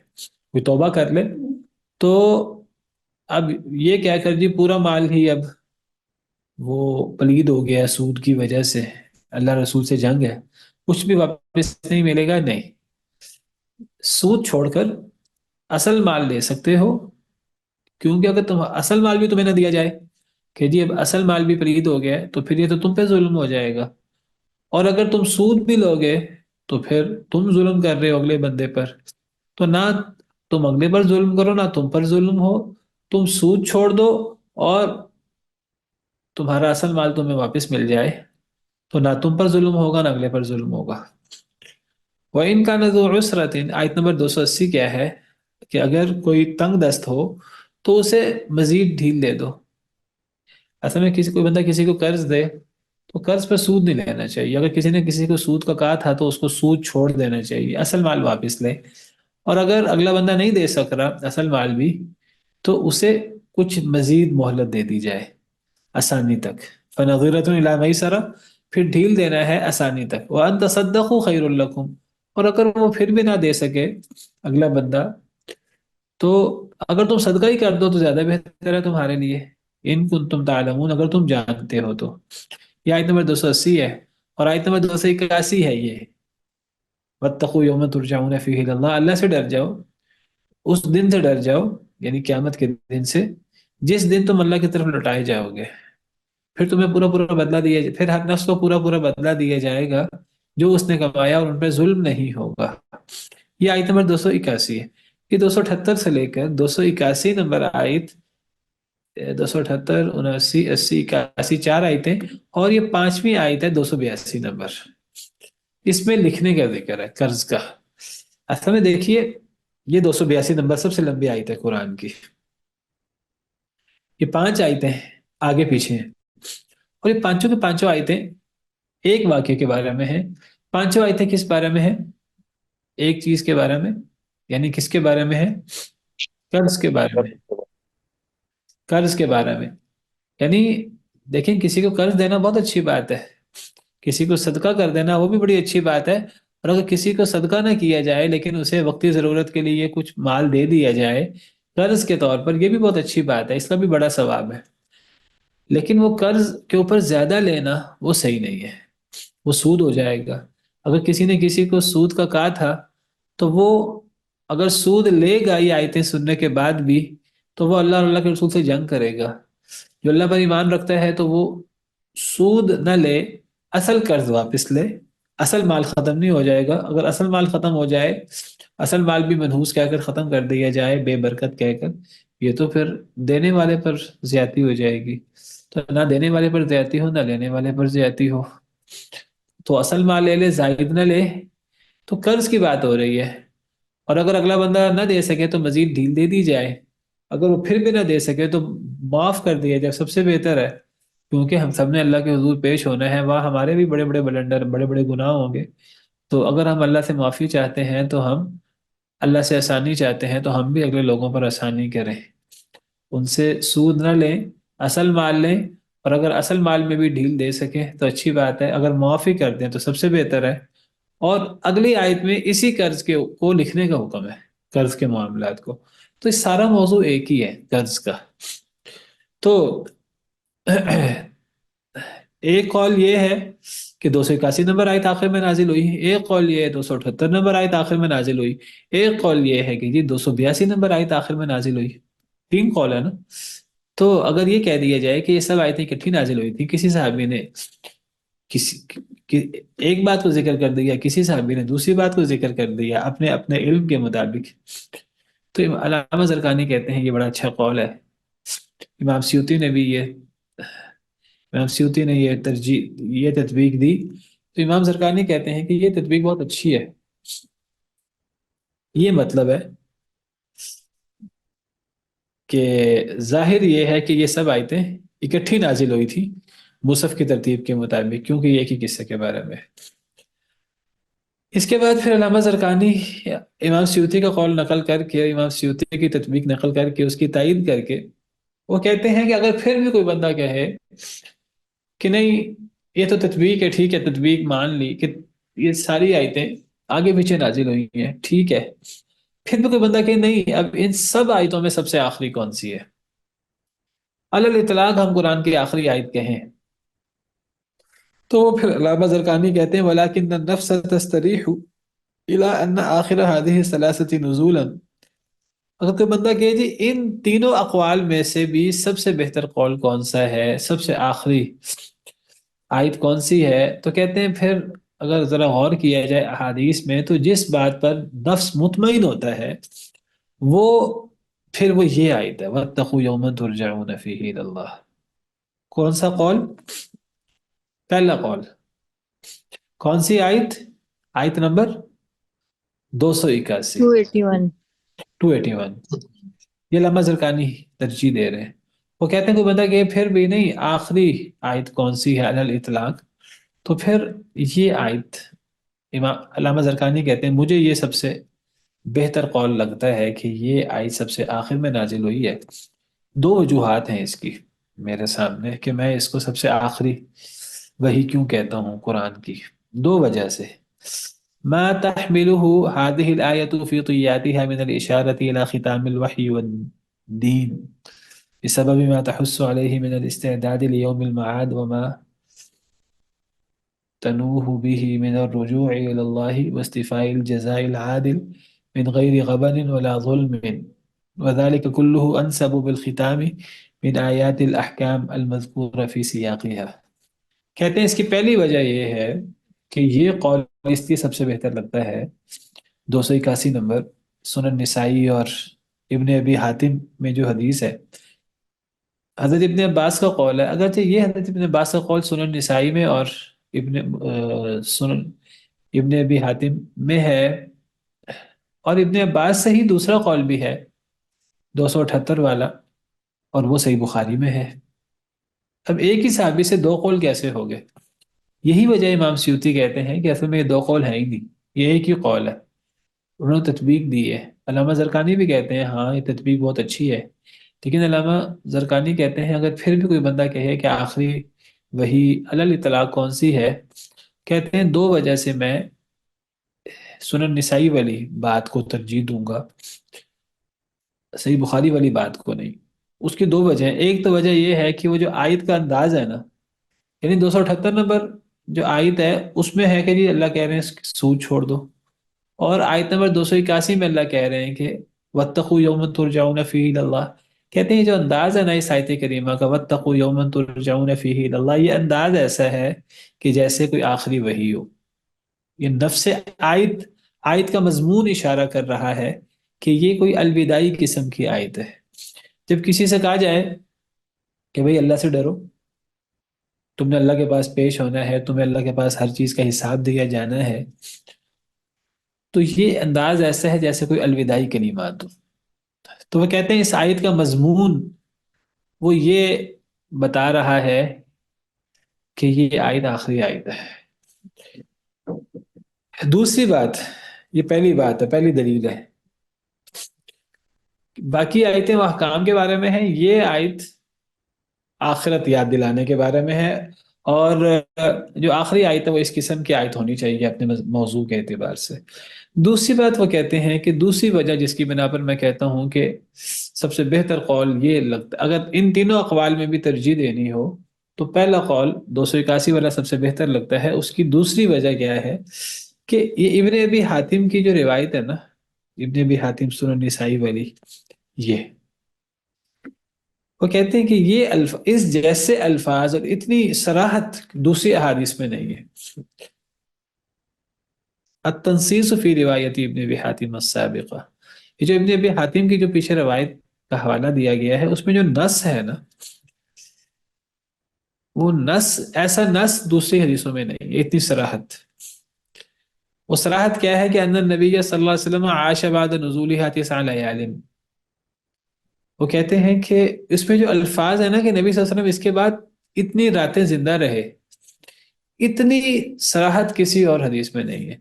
کوئی توبہ کر لے تو اب یہ کہہ کر جی پورا مال ہی اب وہ پلید ہو گیا سود کی وجہ سے، اللہ رسول سے جنگ ہے، کچھ بھی واپس نہیں ملے گا، نہیں. سود چھوڑ کر اصل مال لے سکتے ہو، کیونکہ اگر تم اصل مال بھی تمہیں نہ دیا جائے کہ جی اب اصل مال بھی پلید ہو گیا ہے تو پھر یہ تو تم پہ ظلم ہو جائے گا. اور اگر تم سود بھی لوگے تو پھر تم ظلم کر رہے ہو اگلے بندے پر. تو نہ تم اگلے پر ظلم کرو نہ تم پر ظلم ہو. تم سود چھوڑ دو اور تمہارا اصل مال تمہیں واپس مل جائے. تو نہ تم پر ظلم ہوگا نہ اگلے پر ظلم ہوگا. وَإِنْ كَانَ ذُو عُسْرَةٍ، آیت نمبر 280 کیا ہے کہ اگر کوئی تنگ دست ہو تو اسے مزید ڈھیل دے دو. اصل میں کوئی بندہ کسی کو قرض دے تو قرض پر سود نہیں لینا چاہیے. اگر کسی نے کسی کو سود کا کہا تھا تو اس کو سود چھوڑ دینا چاہیے، اصل مال واپس لے. اور اگر اگلا بندہ نہیں دے سک رہا اصل مال بھی تو اسے کچھ مزید مہلت دے دی جائے آسانی تک. فَنَظِرَةٌ إِلَىٰ مَيْسَرَةٍ، پھر ڈھیل دینا ہے آسانی تک. وَأَن تَصَدَّقُوا خَيْرٌ لَكُمْ، اور اگر وہ پھر بھی نہ دے سکے اگلا بندہ تو اگر تم صدقہ ہی کر دو تو زیادہ بہتر ہے تمہارے لیے. ان کنتم تعلمون، اگر تم جانتے ہو تو. یہ آیت نمبر 280 ہے. اور آیت نمبر 281 ہے یہ، وَاتَّقُوا يَوْمًا تُرْجَعُونَ فِيهِ إِلَى اللَّهِ، اللہ سے ڈر جاؤ، اس دن سے ڈر جاؤ، یعنی قیامت کے دن سے، جس دن تم اللہ کی طرف لوٹائے جاؤ گے. پھر تمہیں پورا پورا بدلہ دیا جائے، پھر ہر نفس کو پورا پورا بدلہ دیا جائے گا جو اس نے کمایا، اور ان پہ ظلم نہیں ہوگا. یہ آیت نمبر 281 ہے. یہ 278 سے لے کر 281 نمبر آیت، 278، 79، 80، 81، چار آیتیں، اور یہ پانچویں آیت ہے 282 نمبر. اس میں لکھنے کا ذکر ہے قرض کا. اصل میں دیکھیے یہ 282 نمبر سب سے لمبی آیت ہے قرآن کی. یہ پانچ آیتیں آگے پیچھے ہیں، اور یہ پانچوں کے پانچوں آیتیں ایک واقعے کے بارے میں ہیں. پانچوں آیتیں کس بارے میں ہیں؟ ایک چیز کے بارے میں. یعنی کس کے بارے میں ہے؟ قرض کے بارے میں. قرض کے بارے میں. یعنی دیکھیں، کسی کو قرض دینا بہت اچھی بات ہے، کسی کو صدقہ کر دینا وہ بھی بڑی اچھی بات ہے. اور اگر کسی کو صدقہ نہ کیا جائے لیکن اسے وقتی ضرورت کے لیے کچھ مال دے دیا جائے قرض کے طور پر، یہ بھی بہت اچھی بات ہے، اس کا بھی بڑا ثواب ہے. لیکن وہ قرض کے اوپر زیادہ لینا وہ صحیح نہیں ہے، وہ سود ہو جائے گا. اگر کسی نے کسی کو سود کا کہا تھا تو وہ اگر سود لے گا یہ آیتیں سننے کے بعد بھی تو وہ اللہ اور اللہ کے رسول سے جنگ کرے گا. جو اللہ پر ایمان رکھتا ہے تو وہ سود نہ لے، اصل قرض واپس لے. اصل مال ختم نہیں ہو جائے گا. اگر اصل مال ختم ہو جائے، اصل مال بھی منحوس کہہ کر ختم کر دیا جائے، بے برکت کہہ کر، یہ تو پھر دینے والے پر زیادتی ہو جائے گی. تو نہ دینے والے پر زیادتی ہو نہ لینے والے پر زیادتی ہو. تو اصل مال لے لے، زائد نہ لے. تو قرض کی بات ہو رہی ہے. اور اگر اگلا بندہ نہ دے سکے تو مزید ڈھیل دے دی جائے. اگر وہ پھر بھی نہ دے سکے تو معاف کر دیا جائے، سب سے بہتر ہے. کیونکہ ہم سب نے اللہ کے حضور پیش ہونا ہے، وہاں ہمارے بھی بڑے بڑے بلنڈر، بڑے بڑے گناہ ہوں گے. تو اگر ہم اللہ سے معافی چاہتے ہیں تو ہم اللہ سے آسانی چاہتے ہیں تو ہم بھی اگلے لوگوں پر آسانی کریں. ان سے سود نہ لیں، اصل مال لیں. اور اگر اصل مال میں بھی ڈھیل دے سکیں تو اچھی بات ہے، اگر معافی کر دیں تو سب سے بہتر ہے. اور اگلی آیت میں اسی قرض کے کو لکھنے کا حکم ہے، قرض کے معاملات کو. تو یہ سارا موضوع ایک ہی ہے قرض کا. تو ایک قول یہ ہے کہ 281 نمبر آیت آخر میں نازل ہوئی، ایک قول یہ ہے 278 نمبر آیت آخر میں نازل ہوئی، ایک قول یہ ہے کہ جی 282 نمبر آیت آخر میں نازل ہوئی. تین قول ہے نا. تو اگر یہ کہہ دیا جائے کہ یہ سب آیتیں اکٹھی نازل ہوئی تھی، کسی صحابی نے کسی ایک بات کو ذکر کر دیا، کسی صحابی نے دوسری بات کو ذکر کر دیا اپنے اپنے علم کے مطابق، تو علامہ زرقانی کہتے ہیں یہ بڑا اچھا قول ہے. امام سیوطی نے بھی امام سیوطی نے یہ تطبیق دی. تو امام زرقانی کہتے ہیں کہ یہ تطبیق بہت اچھی ہے. یہ مطلب ہے کہ ظاہر یہ ہے کہ یہ سب آیتیں اکٹھی نازل ہوئی تھی مصحف کی ترتیب کے مطابق، کیونکہ یہ ایک ہی قصے کے بارے میں. اس کے بعد پھر علامہ زرقانی امام سیوطی کا قول نقل کر کے، امام سیوطی کی تطبیق نقل کر کے، اس کی تائید کر کے وہ کہتے ہیں کہ اگر پھر بھی کوئی بندہ کہے کہ نہیں یہ تو تطبیق ہے، ٹھیک ہے تطبیق مان لی کہ یہ ساری آیتیں آگے پیچھے نازل ہوئی ہیں، ٹھیک ہے، پھر بھی کوئی بندہ کہ نہیں اب ان سب آیتوں میں سب سے آخری کون سی ہے، علی الاطلاق ہم قرآن کی آخری آیت کہیں، تو پھر علامہ زرقانی کہتے ہیں وَلَكِنَّ النَّفْسَ تَسْتَرِيحُ إِلَىٰ أَنَّ آخِرَ هَذِهِ الثَّلَاثَةِ نُزُولًا. اگر کوئی بندہ کہے جی ان تینوں اقوال میں سے بھی سب سے بہتر قول کون سا ہے، سب سے آخری آیت کون سی ہے، تو کہتے ہیں پھر اگر ذرا غور کیا جائے احادیث میں، تو جس بات پر نفس مطمئن ہوتا ہے وہ پھر وہ یہ آیت ہے وَاتَّقُوا يَوْمًا تُرْجَعُونَ فِيهِ إِلَى اللَّهِ۔ کون سا قول؟ پہلا قول۔ کون سی آیت؟ آیت نمبر 281، 281۔ 281۔ یہ علامہ زرقانی ترجیح دے رہے ہیں۔ وہ کہتے ہیں کوئی بندہ کہ پھر بھی نہیں، آخری آیت کون سی ہے علی الاطلاق، تو پھر یہ آیت، امام علامہ زرقانی کہتے ہیں مجھے یہ سب سے بہتر قول لگتا ہے کہ یہ آیت سب سے آخر میں نازل ہوئی ہے۔ دو وجوہات ہیں اس کی میرے سامنے کہ میں اس کو سب سے آخری وحی کیوں کہتا ہوں قرآن کی، دو وجہ سے۔ ما تحمله هذه الآية في طياتها من الإشارة إلى ختام الوحي والدين بسبب ما تحث عليه من الاستعداد ليوم المعاد وما تنوه به من الرجوع إلى الله واستيفاء الجزاء العادل من غير غبن ولا ظلم، وذلك كله أنسب بالختام من آيات الأحكام المذكورة في سياقها۔ کہتے ہیں اس کی پہلی وجہ یہ ہے کہ یہ قول اس کی سب سے بہتر لگتا ہے 281 نمبر سنن نسائی اور ابن ابی حاتم میں جو حدیث ہے، حضرت ابن عباس کا قول ہے، اگرچہ یہ حضرت ابن عباس کا قول سنن نسائی میں اور سنن ابن ابی حاتم میں ہے، اور ابن عباس سے ہی دوسرا قول بھی ہے 278 والا، اور وہ صحیح بخاری میں ہے۔ اب ایک ہی صحابی سے دو قول کیسے ہو گئے؟ یہی وجہ امام سیوطی کہتے ہیں کہ اصل میں یہ دو قول ہیں ہی نہیں، یہ ایک ہی قول ہے، انہوں نے تطبیق دی ہے۔ علامہ زرقانی بھی کہتے ہیں ہاں یہ تطبیق بہت اچھی ہے، لیکن علامہ زرقانی کہتے ہیں اگر پھر بھی کوئی بندہ کہے کہ آخری وہی علی الاطلاق کون سی ہے، کہتے ہیں دو وجہ سے میں سنن نسائی والی بات کو ترجیح دوں گا، صحیح بخاری والی بات کو نہیں۔ اس کی دو وجہ ہیں، ایک تو وجہ یہ ہے کہ وہ جو آیت کا انداز ہے نا، یعنی 278 نمبر جو آیت ہے اس میں ہے کہ جی اللہ کہہ رہے ہیں سود چھوڑ دو، اور آیت نمبر 281 میں اللہ کہہ رہے ہیں کہ وَاتَّقُوا يَوْمًا تُرْجَعُونَ فِيهِ إِلَى اللَّهِ۔ کہتے ہیں جو انداز ہے نا اس آیت کریمہ کا وَاتَّقُوا يَوْمًا تُرْجَعُونَ فِيهِ إِلَى اللَّهِ، یہ انداز ایسا ہے کہ جیسے کوئی آخری وحی ہو۔ یہ نفس آیت کا مضمون اشارہ کر رہا ہے کہ یہ کوئی الوداعی قسم کی آیت ہے۔ جب کسی سے کہا جائے کہ بھئی اللہ سے ڈرو، تم نے اللہ کے پاس پیش ہونا ہے، تمہیں اللہ کے پاس ہر چیز کا حساب دیا جانا ہے، تو یہ انداز ایسا ہے جیسے کوئی الوداعی کلمات ہو۔ تو وہ کہتے ہیں اس آیت کا مضمون وہ یہ بتا رہا ہے کہ یہ آیت آخری آیت ہے۔ دوسری بات، یہ پہلی بات ہے، پہلی دلیل ہے، باقی آیتیں وہ احکام کے بارے میں ہیں، یہ آیت آخرت یاد دلانے کے بارے میں ہے، اور جو آخری آیت ہے وہ اس قسم کی آیت ہونی چاہیے اپنے موضوع کے اعتبار سے۔ دوسری بات وہ کہتے ہیں کہ دوسری وجہ جس کی بنا پر میں کہتا ہوں کہ سب سے بہتر قول یہ لگتا ہے، اگر ان تینوں اقوال میں بھی ترجیح دینی ہو تو پہلا قول 281 والا سب سے بہتر لگتا ہے۔ اس کی دوسری وجہ کیا ہے کہ یہ ابن ابی حاتم کی جو روایت ہے نا، ابن ابی حاتم سنن نسائی والی، یہ وہ کہتے ہیں کہ یہ اس جیسے الفاظ اور اتنی صراحت دوسری احادیث میں نہیں ہے۔ التنصیص فی روایت ابن ابی حاتم السابقہ، یہ جو ابن ابی حاتم کی جو پیچھے روایت کا حوالہ دیا گیا ہے اس میں جو نص ہے نا، وہ نص ایسا نص دوسری حدیثوں میں نہیں ہے، اتنی صراحت۔ وہ صراحت کیا ہے کہ ان النبی صلی اللہ علیہ وسلم عاش بعد نزولها 9 لیال، وہ کہتے ہیں کہ اس میں جو الفاظ ہے نا کہ نبی صلی اللہ علیہ وسلم اس کے بعد اتنی راتیں زندہ رہے، اتنی صراحت کسی اور حدیث میں نہیں ہے۔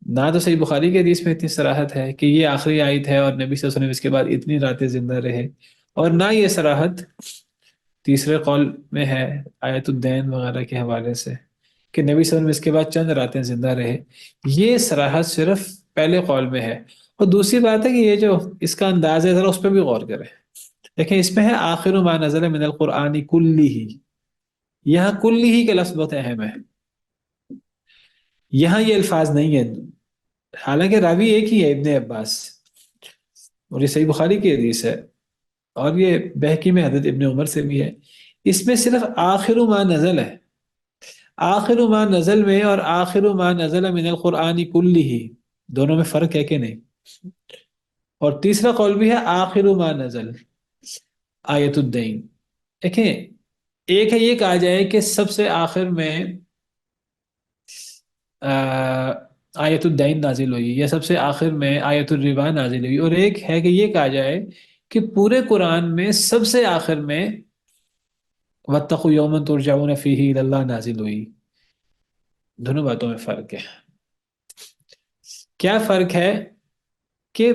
نہ تو صحیح بخاری کی حدیث میں اتنی صراحت ہے کہ یہ آخری آیت ہے اور نبی صلی اللہ علیہ وسلم اس کے بعد اتنی راتیں زندہ رہے، اور نہ یہ صراحت تیسرے قول میں ہے آیت الدین وغیرہ کے حوالے سے کہ نبی صلی اللہ علیہ وسلم اس کے بعد چند راتیں زندہ رہے۔ یہ صراحت صرف پہلے قول میں ہے۔ اور دوسری بات ہے کہ یہ جو اس کا انداز ہے ذرا اس پہ بھی غور کریں، دیکھیں اس میں ہے آخر ما نزل من القرآن کلہ، یہاں کلہ کا لفظ بہت اہم ہے، یہاں یہ الفاظ نہیں ہیں، حالانکہ راوی ایک ہی ہے ابن عباس، اور یہ صحیح بخاری کی حدیث ہے، اور یہ بہقی میں حضرت ابن عمر سے بھی ہے، اس میں صرف آخر ما نزل ہے، آخر ما نزل میں اور آخر ما نزل من القرآن کلہ، دونوں میں فرق ہے کہ نہیں؟ اور تیسرا قول بھی ہے آخر ما نزل آیت الدین. دیکھیں، ایک ہے یہ کہا جائے کہ سب سے آخر میں آیت الدین نازل ہوئی، یا سب سے آخر میں آیت الربا نازل ہوئی، اور ایک ہے کہ یہ کہا جائے کہ پورے قرآن میں سب سے آخر میں وَاتَّقُوا يَوْمًا تُرْجَعُونَ فِيهِ إِلَى اللَّهِ نازل ہوئی. دونوں باتوں میں فرق ہے. کیا فرق ہے؟ کہ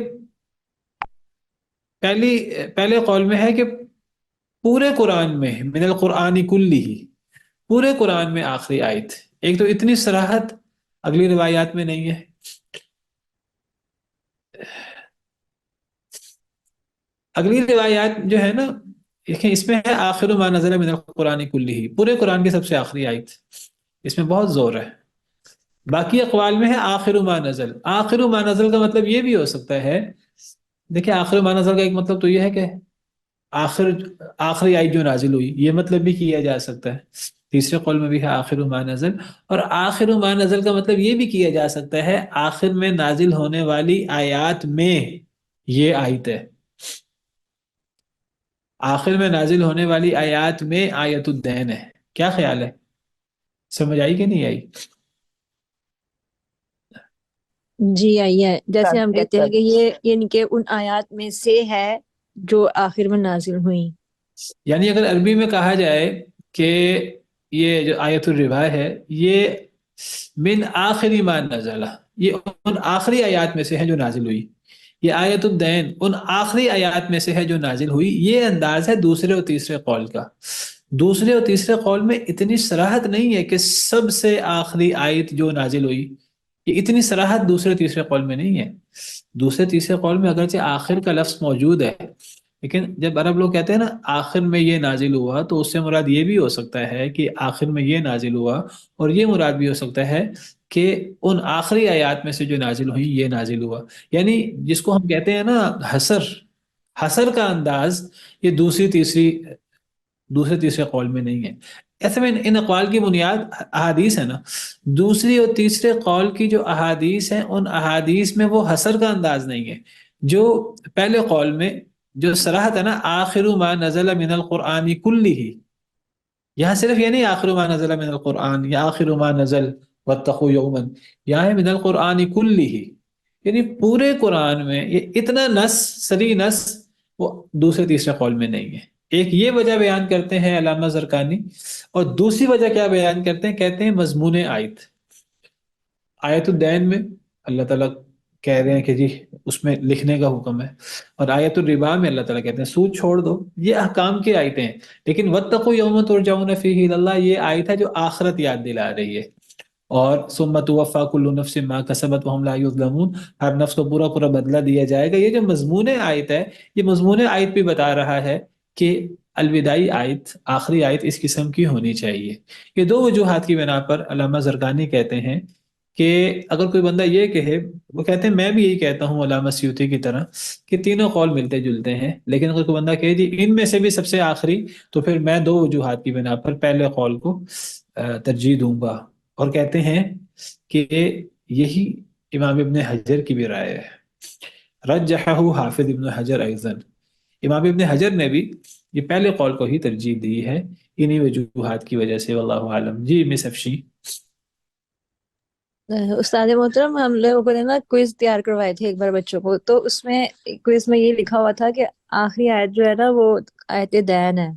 پہلے قول میں ہے کہ پورے قرآن میں من القرآن کلہ، پورے قرآن میں آخری آیت. ایک تو اتنی صراحت اگلی روایات میں نہیں ہے. اگلی روایات جو ہے نا، دیکھیں اس میں ہے آخر ما نزل من القرآن کلہ، پورے قرآن کی سب سے آخری آیت، اس میں بہت زور ہے. باقی اقوال میں ہے آخر ما نزل. آخر ما نزل کا مطلب یہ بھی ہو سکتا ہے، دیکھیں آخر ما نزل کا ایک مطلب تو یہ ہے کہ آخر آخری آیت جو نازل ہوئی، یہ مطلب بھی کیا جا سکتا ہے. تیسرے قول میں بھی ہے آخر ما نزل. اور آخر ما نزل کا مطلب یہ بھی کیا جا سکتا ہے آخر میں نازل ہونے والی آیات میں یہ آیت ہے، آخر میں نازل ہونے والی آیات میں آیت الدین ہے. کیا خیال ہے؟ سمجھ آئی کہ نہیں آئی؟ جی آئی ہے، جیسے ہم ایک کہتے ہیں کہ یہ یعنی کہ ان آیات میں سے ہے جو آخر میں نازل ہوئی. یعنی اگر عربی میں کہا جائے کہ یہ جو آیت الربا ہے یہ من آخری ما نزلہ، یہ ان آخری آیات میں سے ہے جو نازل ہوئی، یہ آیت الدین ان آخری آیات میں سے ہے جو نازل ہوئی، یہ انداز ہے دوسرے اور تیسرے قول کا. دوسرے اور تیسرے قول میں اتنی صراحت نہیں ہے کہ سب سے آخری آیت جو نازل ہوئی، یہ اتنی صراحت دوسرے تیسرے قول میں نہیں ہے. دوسرے تیسرے قول میں اگرچہ آخر کا لفظ موجود ہے، لیکن جب عرب لوگ کہتے ہیں نا آخر میں یہ نازل ہوا، تو اس سے مراد یہ بھی ہو سکتا ہے کہ آخر میں یہ نازل ہوا، اور یہ مراد بھی ہو سکتا ہے کہ ان آخری آیات میں سے جو نازل ہوئی یہ نازل ہوا. یعنی جس کو ہم کہتے ہیں نا حسر، حسر کا انداز یہ دوسرے تیسرے قول میں نہیں ہے. ایسے میں ان اقوال کی بنیاد احادیث ہے نا. دوسری اور تیسرے قول کی جو احادیث ہیں، ان احادیث میں وہ حسر کا انداز نہیں ہے جو پہلے قول میں جو صراحت ہے نا آخر ما نزل من القرآن کلہ. یہاں صرف یہ نہیں آخر ما نزل من القرآن یا آخر ما نزل واتقوا یوما، یہاں ہے من القرآن کلہ، یعنی پورے قرآن میں یہ اتنا نص، سری نص وہ دوسرے تیسرے قول میں نہیں ہے. ایک یہ وجہ بیان کرتے ہیں علامہ زرقانی، اور دوسری وجہ کیا بیان کرتے ہیں؟ کہتے ہیں مضمون آیت. آیت الدین میں اللہ تعالیٰ کہہ رہے ہیں کہ جی اس میں لکھنے کا حکم ہے، اور آیت الربا میں اللہ تعالیٰ کہتے ہیں سود چھوڑ دو. یہ احکام کی آیتیں ہیں. لیکن واتقوا یوما ترجعون فیہ الی اللہ، یہ آیت ہے جو آخرت یاد دلا رہی ہے. اور ثم توفی کل نفس ما کسبت وہم لا یظلمون، ہر نفس کو پورا پورا بدلہ دیا جائے گا. یہ جو مضمون آیت ہے، یہ مضمون آیت بھی بتا رہا ہے کہ الوداعی آیت، آخری آیت اس قسم کی ہونی چاہیے. یہ دو وجوہات کی بنا پر علامہ زرقانی کہتے ہیں کہ اگر کوئی بندہ یہ کہے، وہ کہتے ہیں میں بھی یہی کہتا ہوں علامہ سیوطی کی طرح کہ تینوں قول ملتے جلتے ہیں، لیکن اگر کوئی بندہ کہے جی ان میں سے بھی سب سے آخری، تو پھر میں دو وجوہات کی بنا پر پہلے قول کو ترجیح دوں گا. اور کہتے ہیں کہ یہی امام ابن حجر کی بھی رائے ہے. رجحہ حافظ ابن حجر ایضاً، امام ابن حجر نے بھی یہ پہلے قول کو ہی ترجیح دی ہے انہی وجوہات کی وجہ سے. واللہ عالم. جی مس افشی. استاد محترم، ہم لوگوں کو نا کوئز تیار کروائے تھے ایک بار بچوں کو، تو اس میں کوئز میں یہ لکھا ہوا تھا کہ آخری آیت جو ہے نا وہ آیت دین ہے.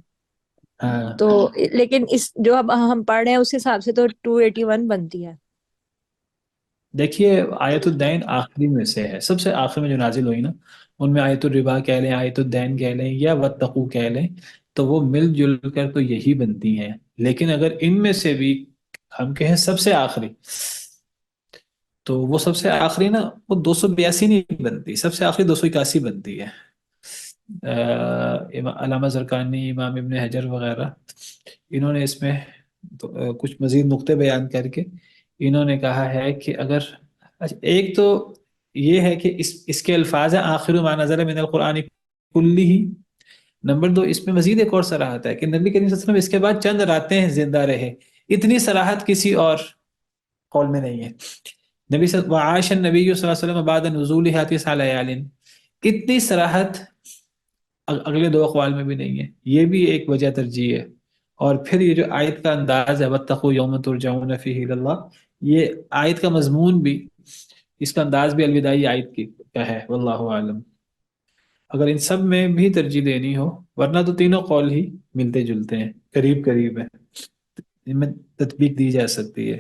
ہاں تو لیکن اس جو اب ہم پڑھ رہے ہیں اس حساب سے تو 281 بنتی ہے. دیکھیے آیت الدین آخری میں سے ہے، سب سے آخر میں جو نازل ہوئی نا، ان میں آیت الربا کہہ لیں، آیت الدین کہہ لیں، یا واتقوا کہہ لیں، تو وہ مل جل کر تو یہی بنتی ہیں. لیکن اگر ان میں سے بھی ہم کہیں سب سے آخری، تو وہ سب سے آخری نا وہ 282 نہیں بنتی، سب سے آخری 281 بنتی ہے. علامہ زرقانی، امام ابن حجر وغیرہ، انہوں نے اس میں کچھ مزید نقطے بیان کر کے انہوں نے کہا ہے کہ اگر ایک تو یہ ہے کہ اس کے الفاظ ہیں آخر ما نزل من القرآن کلہ. نمبر دو، اس میں مزید ایک اور صراحت ہے کہ نبی کریم صلی اللہ علیہ وسلم اس کے بعد چند راتیں زندہ رہے. اتنی صراحت کسی اور قول میں نہیں ہے. وعاش النبی صلی اللہ علیہ وسلم بعد نزول حاتث علیال، اتنی صراحت اگلے دو اقوال میں بھی نہیں ہے. یہ بھی ایک وجہ ترجیح ہے. اور پھر یہ جو آیت کا انداز ہے وَاتَّقُوا يَوْمًا تُرْجَعُونَ فِيهِ إِلَى اللَّهِ، یہ آیت کا مضمون بھی، اس کا انداز بھی الوداعی آیت کا ہے. واللہ عالم. اگر ان سب میں بھی ترجیح دینی ہو، ورنہ تو تینوں قول ہی ملتے جلتے ہیں، قریب قریب ہیں، ان میں تطبیق دی جا سکتی ہے.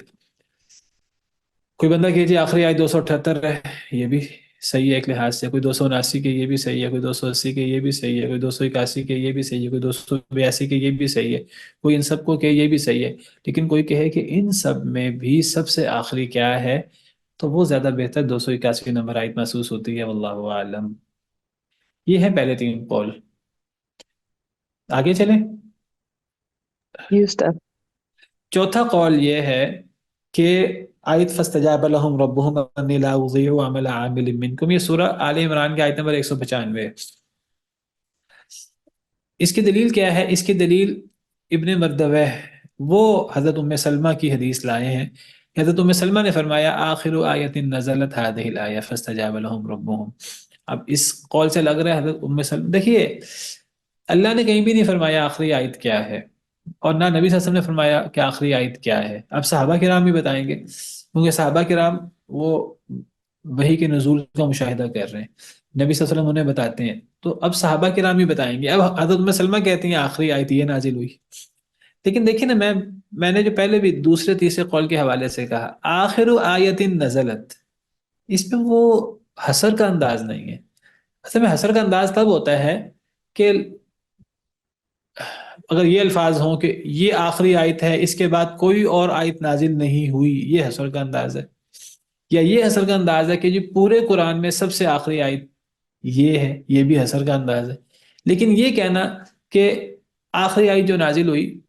کوئی بندہ کہ جی آخری آیت 278 ہے، یہ بھی صحیح ہے ایک لحاظ سے. کوئی 279 کے یہ بھی صحیح ہے، کوئی 280 کے یہ بھی صحیح ہے، کوئی 281 کے یہ بھی صحیح ہے، کوئی 282 کے یہ بھی صحیح ہے، کوئی ان سب کو کہ یہ بھی صحیح ہے. لیکن کوئی کہے کہ ان سب میں بھی سب سے آخری کیا ہے، تو وہ زیادہ بہتر 281 نمبر آیت محسوس ہوتی ہے. واللہ عالم. یہ ہے پہلے تین قول. آگے چلیں. used up. چوتھا قول یہ ہے کہ آیت فاستجاب لهم ربهم انی لا اضیع عمل عامل منکم، یہ سورہ آل عمران کی آیت نمبر 195 ہے. اس کی دلیل کیا ہے؟ اس کی دلیل ابن مردوہ وہ حضرت ام سلمہ کی حدیث لائے ہیں. حضرت ام سلمہ نے فرمایا آخر آیت نزلت هذه الآیہ فاستجاب لهم ربهم. اب اس قول سے لگ رہا ہے حضرت ام سلمہ، دیکھیے اللہ نے کہیں بھی نہیں فرمایا آخری آیت کیا ہے، اور نہ نبی صلی اللہ علیہ وسلم نے فرمایا کہ آخری آیت کیا ہے. اب صحابہ کرام بھی بتائیں گے، کیونکہ صحابہ کرام وہ وحی کے نزول کا مشاہدہ کر رہے ہیں، نبی صلی اللہ علیہ وسلم انہیں بتاتے ہیں، تو اب صحابہ کرام بھی بتائیں گے. اب حضرت ام سلمہ کہتی ہیں آخری آیت یہ نازل ہوئی. لیکن دیکھیں نا، میں نے جو پہلے بھی دوسرے تیسرے قول کے حوالے سے کہا آخر آیت نزلت، اس میں وہ حسر کا انداز نہیں ہے. اصل میں حسر کا انداز تب ہوتا ہے کہ اگر یہ الفاظ ہوں کہ یہ آخری آیت ہے، اس کے بعد کوئی اور آیت نازل نہیں ہوئی، یہ حسر کا انداز ہے. یا یہ حسر کا انداز ہے کہ جی پورے قرآن میں سب سے آخری آیت یہ ہے، یہ بھی حسر کا انداز ہے. لیکن یہ کہنا کہ آخری آیت جو نازل ہوئی،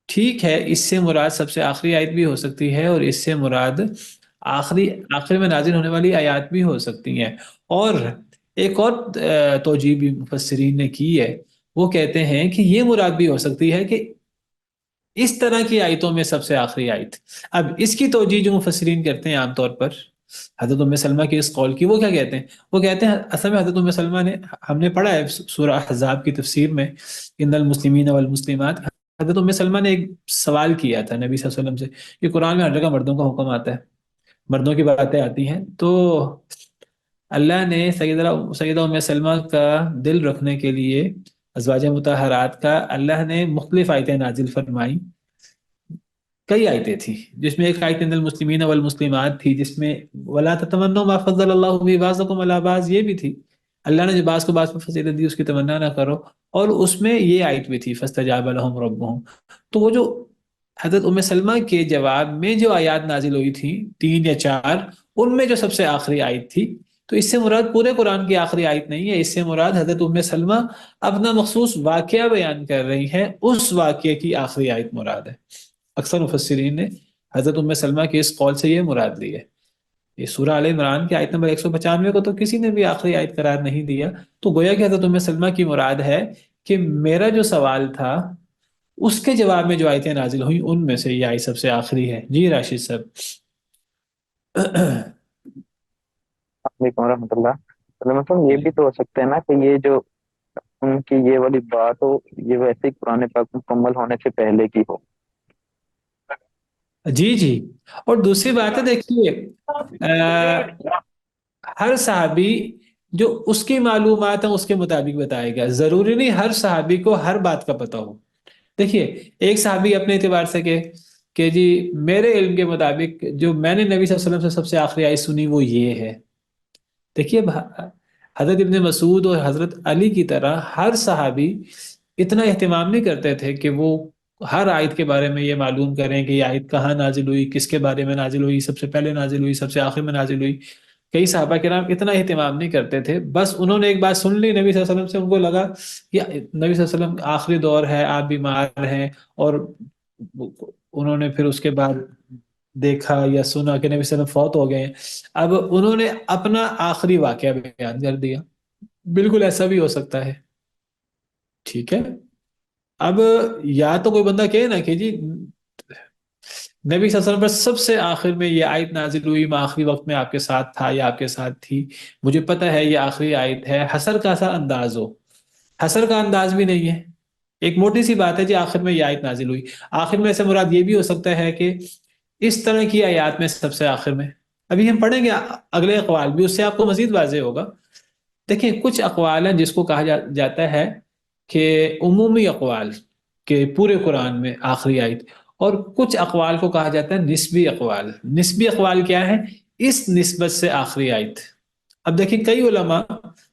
ٹھیک ہے، اس سے مراد سب سے آخری آیت بھی ہو سکتی ہے، اور اس سے مراد آخر میں نازل ہونے والی آیات بھی ہو سکتی ہیں. اور ایک اور توجیہ بھی مفسرین نے کی ہے، وہ کہتے ہیں کہ یہ مراد بھی ہو سکتی ہے کہ اس طرح کی آیتوں میں سب سے آخری آیت. اب اس کی توجیہ جو مفسرین کرتے ہیں عام طور پر حضرت ام سلمہ کے اس قول کی، وہ کیا کہتے ہیں؟ وہ کہتے ہیں اصل میں حضرت ام سلمہ نے، ہم نے پڑھا ہے سورہ احزاب کی تفسیر میں ان المسلمین والمسلمات، حضرت ام سلمہ نے ایک سوال کیا تھا نبی صلی اللہ علیہ وسلم سے کہ قرآن میں ہر جگہ مردوں کا حکم آتا ہے، مردوں کی باتیں آتی ہیں، تو اللہ نے سیدہ ام سلمہ کا دل رکھنے کے لیے ازواج مطہرات کا اللہ نے مختلف آیتیں نازل فرمائی. کئی آیتیں تھیں، جس میں ایک آیت ان المسلمین والمسلمات تھی، جس میں ولا تتمنوا ما فضل اللہ به بعضکم علی بعض یہ بھی تھی، اللہ نے جو بعض کو بعض پر فضیلت دی اس کی تمنا نہ کرو. اور اس میں یہ آیت بھی تھی فاستجاب لهم ربهم. تو وہ جو حضرت ام سلمہ کے جواب میں جو آیات نازل ہوئی تھی 3 یا 4، ان میں جو سب سے آخری آیت تھی، تو اس سے مراد پورے قرآن کی آخری آیت نہیں ہے، اس سے مراد حضرت ام سلمہ اپنا مخصوص واقعہ بیان کر رہی ہیں، اس واقعے کی آخری آیت مراد ہے. اکثر مفسرین نے حضرت ام سلمہ کے اس قول سے یہ مراد لی ہے. یہ سورہ آل عمران کی آیت نمبر 195 کو تو کسی نے بھی آخری آیت قرار نہیں دیا، تو گویا کہ حضرت ام سلمہ کی مراد ہے کہ میرا جو سوال تھا اس کے جواب میں جو آیتیں نازل ہوئیں ان میں سے یہ آیت سب سے آخری ہے. جی راشد صاحب. علیکم ورحمۃ اللہ. مطلب یہ بھی تو ہو سکتا ہے نا کہ یہ جو ان کی یہ والی بات ہو، یہ ویسے ہی قرآن پاک مکمل ہونے سے پہلے کی ہو. جی جی. اور دوسری بات ہے، دیکھیے ہر صحابی جو اس کی معلومات ہیں اس کے مطابق بتائے گا، ضروری نہیں ہر صحابی کو ہر بات کا پتہ ہو. دیکھیے ایک صحابی اپنے اعتبار سے کہ جی میرے علم کے مطابق جو میں نے نبی صلی اللہ علیہ وسلم سے سب سے آخری آیت سنی وہ یہ ہے. دیکھیے حضرت ابن مسعود اور حضرت علی کی طرح ہر صحابی اتنا اہتمام نہیں کرتے تھے کہ وہ ہر آیت کے بارے میں یہ معلوم کریں کہ یہ آیت کہاں نازل ہوئی، کس کے بارے میں نازل ہوئی، سب سے پہلے نازل ہوئی، سب سے آخر میں نازل ہوئی. کئی صحابہ کرام اتنا اہتمام نہیں کرتے تھے، بس انہوں نے ایک بات سن لی نبی صلی اللہ علیہ وسلم سے، ان کو لگا کہ نبی صلی اللہ علیہ وسلم آخری دور ہے، آپ بیمار ہیں، اور انہوں نے پھر اس کے بعد دیکھا یا سنا کہ نبی صلی اللہ علیہ وسلم فوت ہو گئے ہیں. اب انہوں نے اپنا آخری واقعہ بیان کر دیا. بالکل ایسا بھی ہو سکتا ہے. ٹھیک ہے. اب یا تو کوئی بندہ کہے نا کہ جی نبی صلی اللہ علیہ وسلم پر سب سے آخر میں یہ آیت نازل ہوئی، میں آخری وقت میں آپ کے ساتھ تھا یا آپ کے ساتھ تھی، مجھے پتہ ہے یہ آخری آیت ہے، حسر کا سا انداز ہو، حسر کا انداز بھی نہیں ہے، ایک موٹی سی بات ہے جی آخر میں یہ آیت نازل ہوئی۔ آخر میں سے مراد یہ بھی ہو سکتا ہے کہ اس طرح کی آیات میں سب سے آخر میں، ابھی ہم پڑھیں گے اگلے اقوال بھی، اس سے آپ کو مزید واضح ہوگا۔ دیکھیں کچھ اقوال ہیں جس کو کہا جاتا ہے کہ عمومی اقوال، کہ پورے قرآن میں آخری آیت، اور کچھ اقوال کو کہا جاتا ہے نسبی اقوال۔ نسبی اقوال کیا ہے؟ اس نسبت سے آخری آیت۔ اب دیکھیں کئی علماء،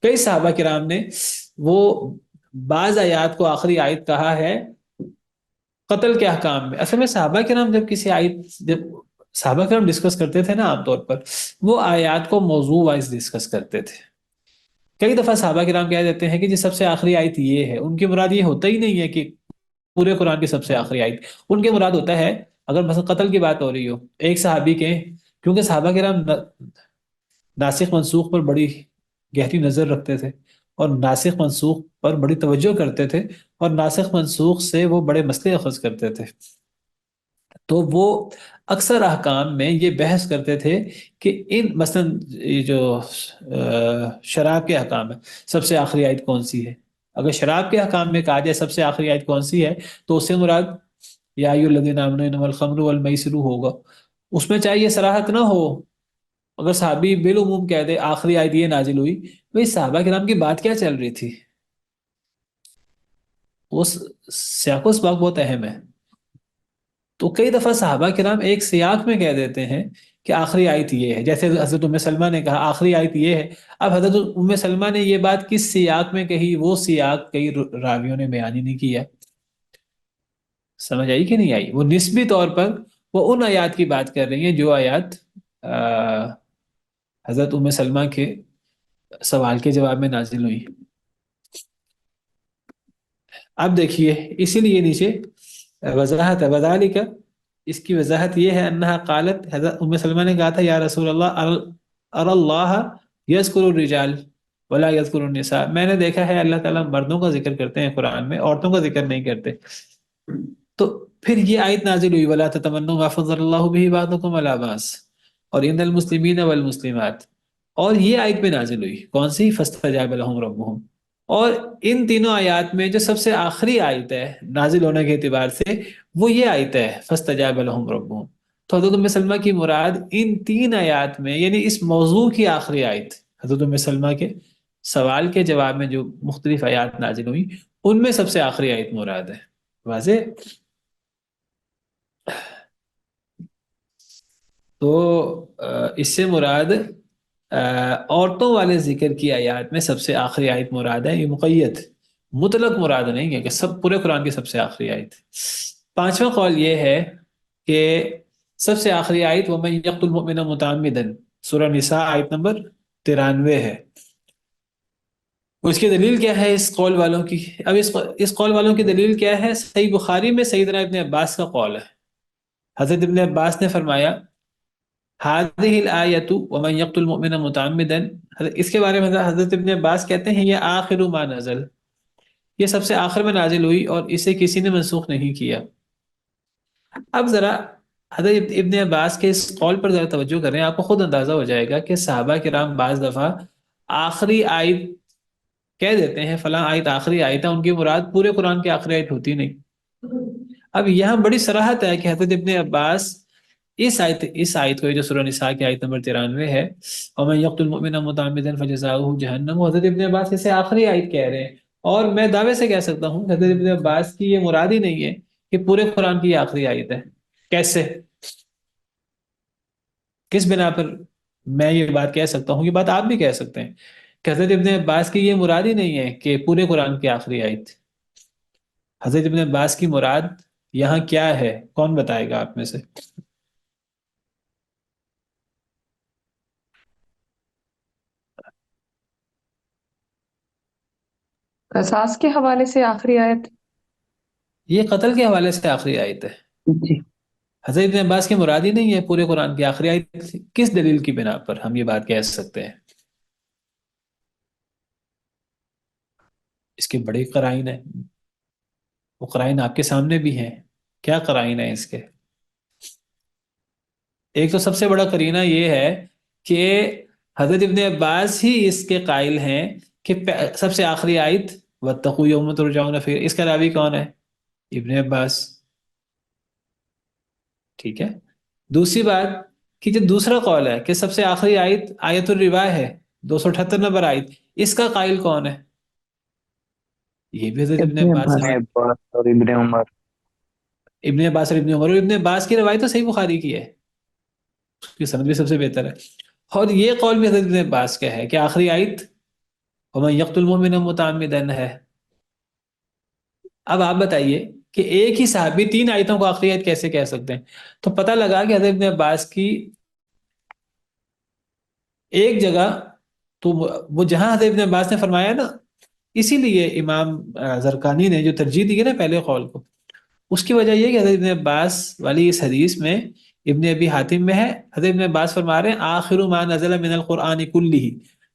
کئی صحابہ کرام نے وہ بعض آیات کو آخری آیت کہا ہے قتل کے احکام میں۔ اصل میں صحابہ کرام جب کسی آیت، جب صحابہ کرام ڈسکس کرتے تھے نا عام طور پر، وہ آیات کو موضوع وائز ڈسکس کرتے تھے۔ کئی دفعہ صحابہ کرام کہہ دیتے ہیں کہ جی سب سے آخری آیت یہ ہے، ان کی مراد یہ ہوتا ہی نہیں ہے کہ پورے قرآن کی سب سے آخری آیت، ان کے مراد ہوتا ہے اگر مثلا قتل کی بات ہو رہی ہو ایک صحابی کے، کیونکہ صحابہ کرام ناسخ منسوخ پر بڑی گہری نظر رکھتے تھے اور ناسخ منسوخ پر بڑی توجہ کرتے تھے، اور ناسخ منسوخ سے وہ بڑے مسئلے اخذ کرتے تھے، تو وہ اکثر احکام میں یہ بحث کرتے تھے کہ ان مثلا یہ جو شراب کے احکام ہے، سب سے آخری آیت کون سی ہے؟ اگر شراب کے احکام میں کہا جائے سب سے آخری آیت کون سی ہے، تو اس سے مراد یا ایھا الذین آمنوا انما الخمر والمیسر ہوگا، اس میں چاہے یہ صراحت نہ ہو، اگر صحابی بالعموم کہہ دے آخری آیت یہ نازل ہوئی، بھئی صحابہ کرام کی بات کیا چل رہی تھی؟ اس سیاق و سباق بہت اہم ہے۔ تو کئی دفعہ صحابہ کرام ایک سیاق میں کہہ دیتے ہیں کہ آخری آیت یہ ہے، جیسے حضرت ام سلمہ نے کہا آخری آیت یہ ہے۔ اب حضرت ام سلمہ نے یہ بات کس سیاق میں کہی، وہ سیاق کئی راویوں نے بیان ہی نہیں کیا، سمجھ آئی کہ نہیں آئی؟ وہ نسبی طور پر وہ ان آیات کی بات کر رہی ہیں جو آیات حضرت ام سلمہ کے سوال کے جواب میں نازل ہوئی۔ اب دیکھیے اسی لیے نیچے وضاحت ہے، وذالک، اس کی وضاحت یہ ہے انہا قالت، حضرت ام سلمہ نے کہا تھا یا رسول اللہ ار اللہ یذکر الرجال ولا یذکر النساء، میں نے دیکھا ہے اللہ تعالیٰ مردوں کا ذکر کرتے ہیں قرآن میں، عورتوں کا ذکر نہیں کرتے۔ تو پھر یہ آیت نازل ہوئی ولا تتمنوا ما فضل اللہ به بعضکم علی بعض، اور ان المسلمین والمسلمات، اور یہ آیت میں نازل ہوئی کون سی؟ فاستجاب لهم ربهم۔ اور ان تینوں آیات میں جو سب سے آخری آیت ہے نازل ہونے کے اعتبار سے، وہ یہ آیت ہے فاستجاب لهم ربهم۔ تو حضرت ام سلمہ کی مراد ان تین آیات میں، یعنی اس موضوع کی آخری آیت، حضرت ام سلمہ کے سوال کے جواب میں جو مختلف آیات نازل ہوئی، ان میں سب سے آخری آیت مراد ہے۔ واضح؟ تو اس سے مراد عورتوں والے ذکر کی آیات میں سب سے آخری آیت مراد ہے، یہ مقید مطلق مراد نہیں ہے کہ سب پورے قرآن کی سب سے آخری آیت۔ پانچواں قول یہ ہے کہ سب سے آخری آیت وَمَن يَقْتُلْ مُؤْمِنًا مُتَعَمِّدًا، سورہ نساء آیت نمبر 93 ہے۔ اس کی دلیل کیا ہے اس قول والوں کی؟ اب اس قول والوں کی دلیل کیا ہے؟ صحیح بخاری میں سیدنا ابن عباس کا قول ہے، حضرت ابن عباس نے فرمایا هذه الآیت ومن يقتل مؤمنا متعمدا، اس کے بارے میں حضرت ابن عباس کہتے ہیں یہ آخر ما نزل، یہ سب سے آخر میں نازل ہوئی اور اسے کسی نے منسوخ نہیں کیا۔ اب ذرا حضرت ابن عباس کے اس قول پر ذرا توجہ کریں، آپ کو خود اندازہ ہو جائے گا کہ صحابہ کرام بعض دفعہ آخری آیت کہہ دیتے ہیں، فلاں آیت آخری آیت ہے، ان کی مراد پورے قرآن کی آخری آیت ہوتی نہیں۔ اب یہاں بڑی صراحت ہے کہ حضرت ابن عباس اس آیت کو، جو سورہ نساء کی آیت نمبر 93 ہے، وَمَن يَقْتُلْ مُؤْمِنًا مُتَعَمِّدًا فَجَزَاؤُهُ جَهَنَّمُ، حضرت ابن عباس اسے آخری آیت کہہ رہے ہیں، اور میں دعوے سے کہہ سکتا ہوں حضرت ابن عباس کی یہ مراد ہی نہیں ہے کہ پورے قرآن کی یہ آخری آیت ہے۔ کیسے؟ کس بنا پر میں یہ بات کہہ سکتا ہوں؟ یہ بات آپ بھی کہہ سکتے ہیں کہ حضرت ابن عباس کی یہ مراد ہی نہیں ہے کہ پورے قرآن کی آخری آیت۔ حضرت ابن عباس کی مراد یہاں کیا ہے؟ کون بتائے گا آپ میں سے؟ قصاص کے حوالے سے آخری آیت؟ یہ قتل کے حوالے سے آخری آیت ہے۔ جی حضرت ابن عباس کی مراد ہی نہیں ہے پورے قرآن کی آخری آیت۔ کس دلیل کی بنا پر ہم یہ بات کہہ سکتے ہیں؟ اس کے بڑے قرائن ہیں، وہ قرائن آپ کے سامنے بھی ہیں۔ کیا قرائن ہیں اس کے؟ ایک تو سب سے بڑا قرینہ یہ ہے کہ حضرت ابن عباس ہی اس کے قائل ہیں کہ سب سے آخری آیت واتقوا یوم ترجعون فیہ، اس کا راوی کون ہے؟ ابن عباس، ٹھیک ہے۔ دوسری بات کہ جو دوسرا قول ہے کہ سب سے آخری آیت آیت الربا ہے، 278 نمبر آیت، اس کا قائل کون ہے؟ یہ بھی حضرت ابن ابن عباس ابن ہے۔ عباس اور ابن عمر۔ ابن عباس اور ابن عمر، اور ابن عباس کی روایت تو صحیح بخاری کی ہے، اس کی سند بھی سب سے بہتر ہے۔ اور یہ قول بھی حضرت ابن عباس کا ہے کہ آخری آیت وَمَن يَقْتُلْ مُؤْمِنًا مُتَعَمِّدًا ہے۔ اب آپ بتائیے کہ ایک ہی صحابی تین آیتوں کو آخری آیت کیسے کہہ سکتے ہیں؟ تو پتہ لگا کہ حضرت ابن عباس کی ایک جگہ، تو وہ جہاں حضرت ابن عباس نے فرمایا نا، اسی لیے امام زرقانی نے جو ترجیح دی ہے نا پہلے قول کو، اس کی وجہ یہ کہ حضرت ابن عباس والی اس حدیث میں ابن ابی حاتم میں ہے، حضرت ابن عباس فرما رہے ہیں آخر ما نزل من القرآن کلہ۔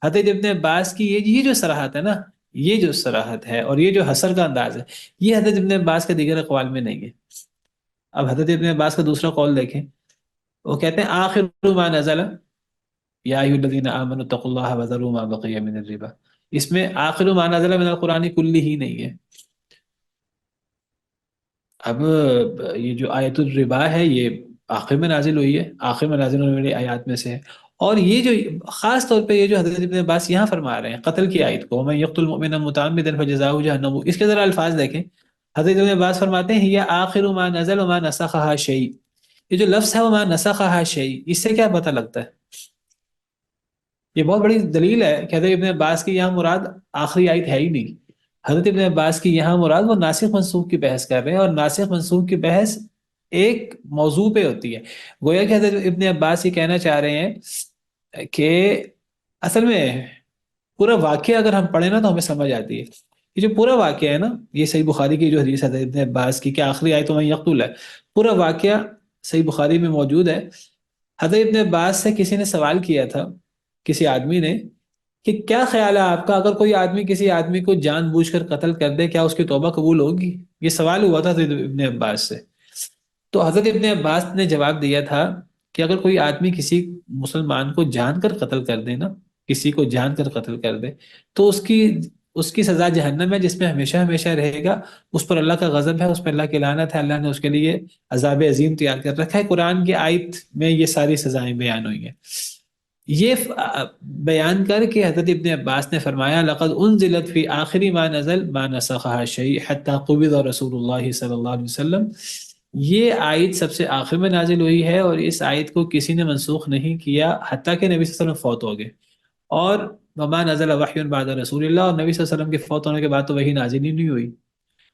حضرت ابن عباس کی یہ جو صراحت ہے نا، یہ جو صراحت ہے اور یہ جو حسر کا انداز ہے، یہ حضرت ابن عباس کے دیگر اقوال میں نہیں ہے۔ اب حضرت ابن عباس کا دوسرا قول دیکھیں، وہ کہتے ہیں آخر ما نزل یا ایھا الذین آمنوا اتقوا اللہ وذروا ما بقی من الربا، اس میں آخر ما نزل من القرآن کلہ ہی نہیں ہے۔ اب یہ جو آیت الربا ہے یہ آخر میں نازل ہوئی ہے، آخر میں نازل ہونے والی آیات میں سے ہے، اور یہ جو خاص طور پہ یہ جو حضرت ابن عباس یہاں فرما رہے ہیں قتل کی آیت کو، وَمَن يَقْتُلْ مُؤْمِنًا مُتَعَمِّدًا فَجَزَاؤُهُ جَهَنَّمُ، اس کے ذرا الفاظ دیکھیں۔ حضرت ابن عباس فرماتے ہیں یہ آخر ما نزل وما نسخها شیء، یہ جو لفظ ہے وما نسخها شیء، اس سے کیا پتہ لگتا ہے؟ یہ بہت بڑی دلیل ہے کہ حضرت ابن عباس کی یہاں مراد آخری آیت ہے ہی نہیں، حضرت ابن عباس کی یہاں مراد وہ ناسخ منسوخ کی بحث کر رہے ہیں، اور ناسخ منسوخ کی بحث ایک موضوع پہ ہوتی ہے۔ گویا کہ حضرت ابن عباس یہ کہنا چاہ رہے ہیں کہ اصل میں پورا واقعہ اگر ہم پڑھیں نا تو ہمیں سمجھ آتی ہے، یہ جو پورا واقعہ ہے نا، یہ صحیح بخاری کی جو حدیث ہے حضرت ابن عباس کی کہ آخری آیت ومن یقتل ہے، پورا واقعہ صحیح بخاری میں موجود ہے۔ حضرت ابن عباس سے کسی نے سوال کیا تھا، کسی آدمی نے، کہ کیا خیال ہے آپ کا اگر کوئی آدمی کسی آدمی کو جان بوجھ کر قتل کر دے، کیا اس کی توبہ قبول ہوگی؟ یہ سوال ہوا تھا حضرت ابن عباس سے۔ تو حضرت ابن عباس نے جواب دیا تھا کہ اگر کوئی آدمی کسی مسلمان کو جان کر قتل کر دے نا، کسی کو جان کر قتل کر دے، تو اس کی سزا جہنم ہے، جس میں ہمیشہ ہمیشہ رہے گا، اس پر اللہ کا غضب ہے، اس پر اللہ کی لعنت ہے، اللہ نے اس کے لیے عذاب عظیم تیار کر رکھا ہے۔ قرآن کی آیت میں یہ ساری سزائیں بیان ہوئی ہیں۔ یہ بیان کر کے حضرت ابن عباس نے فرمایا لقد انزلت فی آخری ما نزل ما نسخها شیء حتی قبض رسول اللہ صلی اللہ علیہ وسلم، یہ آیت سب سے آخر میں نازل ہوئی ہے، اور اس آیت کو کسی نے منسوخ نہیں کیا حتیٰ کہ نبی صلی اللہ علیہ وسلم فوت ہو گئے، اور وما نزل وحی بعد رسول اللہ، اور نبی صلی اللہ علیہ وسلم کے فوت ہونے کے بعد تو وحی نازل ہی نہیں ہوئی۔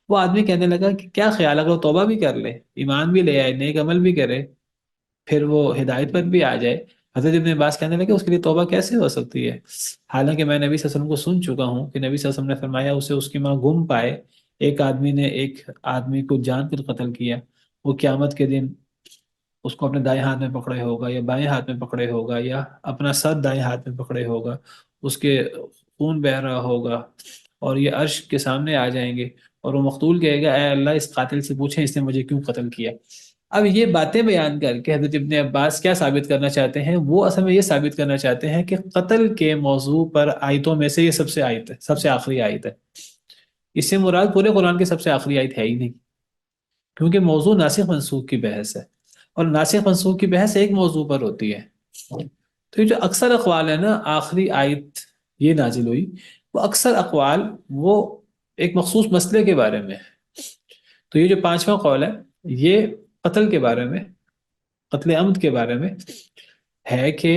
وہ آدمی کہنے لگا کہ کیا خیال اگر وہ توبہ بھی کر لے، ایمان بھی لے آئے، نیک عمل بھی کرے، پھر وہ ہدایت پر بھی آ جائے؟ حضرت ابن عباس کہنے لگے اس کے لیے توبہ کیسے ہو سکتی ہے، حالانکہ میں نبی صلی اللہ علیہ وسلم کو سن چکا ہوں کہ نبی صلی اللہ علیہ وسلم نے فرمایا اسے اس کی ماں گم پائے، ایک آدمی نے ایک آدمی کو جان کر قتل کیا، وہ قیامت کے دن اس کو اپنے دائیں ہاتھ میں پکڑے ہوگا یا بائیں ہاتھ میں پکڑے ہوگا، یا اپنا سر دائیں ہاتھ میں پکڑے ہوگا، اس کے خون بہہ رہا ہوگا، اور یہ عرش کے سامنے آ جائیں گے، اور وہ مقتول کہے گا اے اللہ اس قاتل سے پوچھیں اس نے مجھے کیوں قتل کیا۔ اب یہ باتیں بیان کر کے حضرت ابن عباس کیا ثابت کرنا چاہتے ہیں؟ وہ اصل میں یہ ثابت کرنا چاہتے ہیں کہ قتل کے موضوع پر آیتوں میں سے یہ سب سے آیت ہے، سب سے آخری آیت ہے۔ اس سے مراد پورے قرآن کی سب سے آخری آیت ہے ہی نہیں، کیونکہ موضوع ناسخ منسوخ کی بحث ہے، اور ناسخ منسوخ کی بحث ایک موضوع پر ہوتی ہے۔ تو یہ جو اکثر اقوال ہے نا آخری آیت یہ نازل ہوئی، وہ اکثر اقوال وہ ایک مخصوص مسئلے کے بارے میں ہے۔ تو یہ جو پانچواں قول ہے یہ قتل کے بارے میں، قتل عمد کے بارے میں ہے، کہ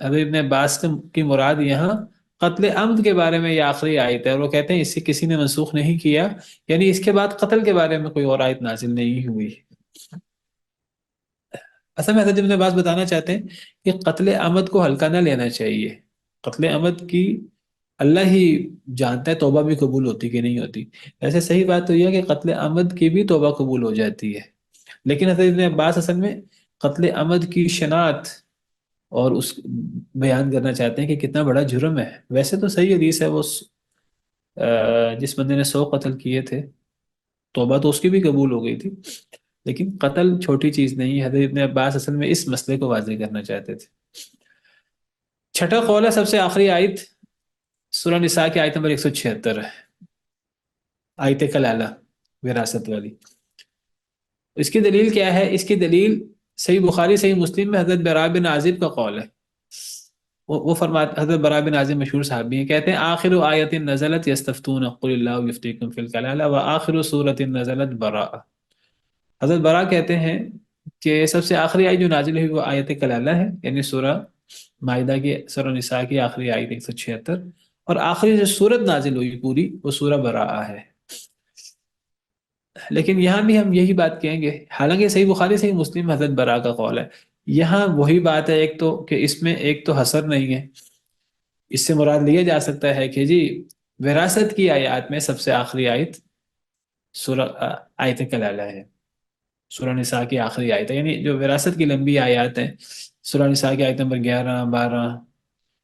حضرت ابن عباس کی مراد یہاں قتل عمد کے بارے میں یہ آخری آیت ہے، اور وہ کہتے ہیں اس سے کسی نے منسوخ نہیں کیا، یعنی اس کے بعد قتل کے بارے میں کوئی اور آیت نازل نہیں ہوئی۔ اصل میں حضرت ابن عباس بتانا چاہتے ہیں کہ قتل عمد کو ہلکا نہ لینا چاہیے، قتل عمد کی اللہ ہی جانتا ہے توبہ بھی قبول ہوتی کہ نہیں ہوتی۔ ایسے صحیح بات تو یہ ہے کہ قتل عمد کی بھی توبہ قبول ہو جاتی ہے، لیکن حضرت ابن عباس اصل میں قتل عمد کی شناعت اور اس بیان کرنا چاہتے ہیں کہ کتنا بڑا جرم ہے۔ ویسے تو صحیح حدیث ہے، وہ جس بندے نے 100 قتل کیے تھے توبہ تو اس کی بھی قبول ہو گئی تھی، لیکن قتل چھوٹی چیز نہیں. حضرت ابن عباس اصل میں اس مسئلے کو واضح کرنا چاہتے تھے. چھٹا قول ہے سب سے آخری آیت سورہ نساء کی آیت نمبر 176 ہے، آیت کلالہ، وراثت والی. اس کی دلیل کیا ہے؟ اس کی دلیل صحیح بخاری صحیح مسلم میں حضرت برا بن عازب کا قول ہے. وہ فرماتے، حضرت برا بن عازب مشہور صحابی ہیں، کہتے ہیں آخر آیت نزلت یستفتون قل اللہ یفتیکم فی الکلالہ وآخر سورۃ نزلت براء. حضرت برا کہتے ہیں کہ سب سے آخری آیت جو نازل ہوئی وہ آیت کلالہ ہے، یعنی سورہ مائدہ کی، سورہ نساء کی آخری آیت 176، اور آخری جو سورت نازل ہوئی پوری وہ سورہ براء ہے. لیکن یہاں بھی ہم یہی بات کہیں گے، حالانکہ صحیح بخاری صحیح مسلم میں حضرت برا کا قول ہے. یہاں وہی بات ہے، ایک تو کہ اس میں ایک تو حصر نہیں ہے. اس سے مراد لیا جا سکتا ہے کہ جی وراثت کی آیات میں سب سے آخری آیت سورہ آیت کلالہ ہے، سورہ نساء کی آخری آیت ہے. یعنی جو وراثت کی لمبی آیات ہیں، سورہ نساء کی آیت نمبر 11، 12،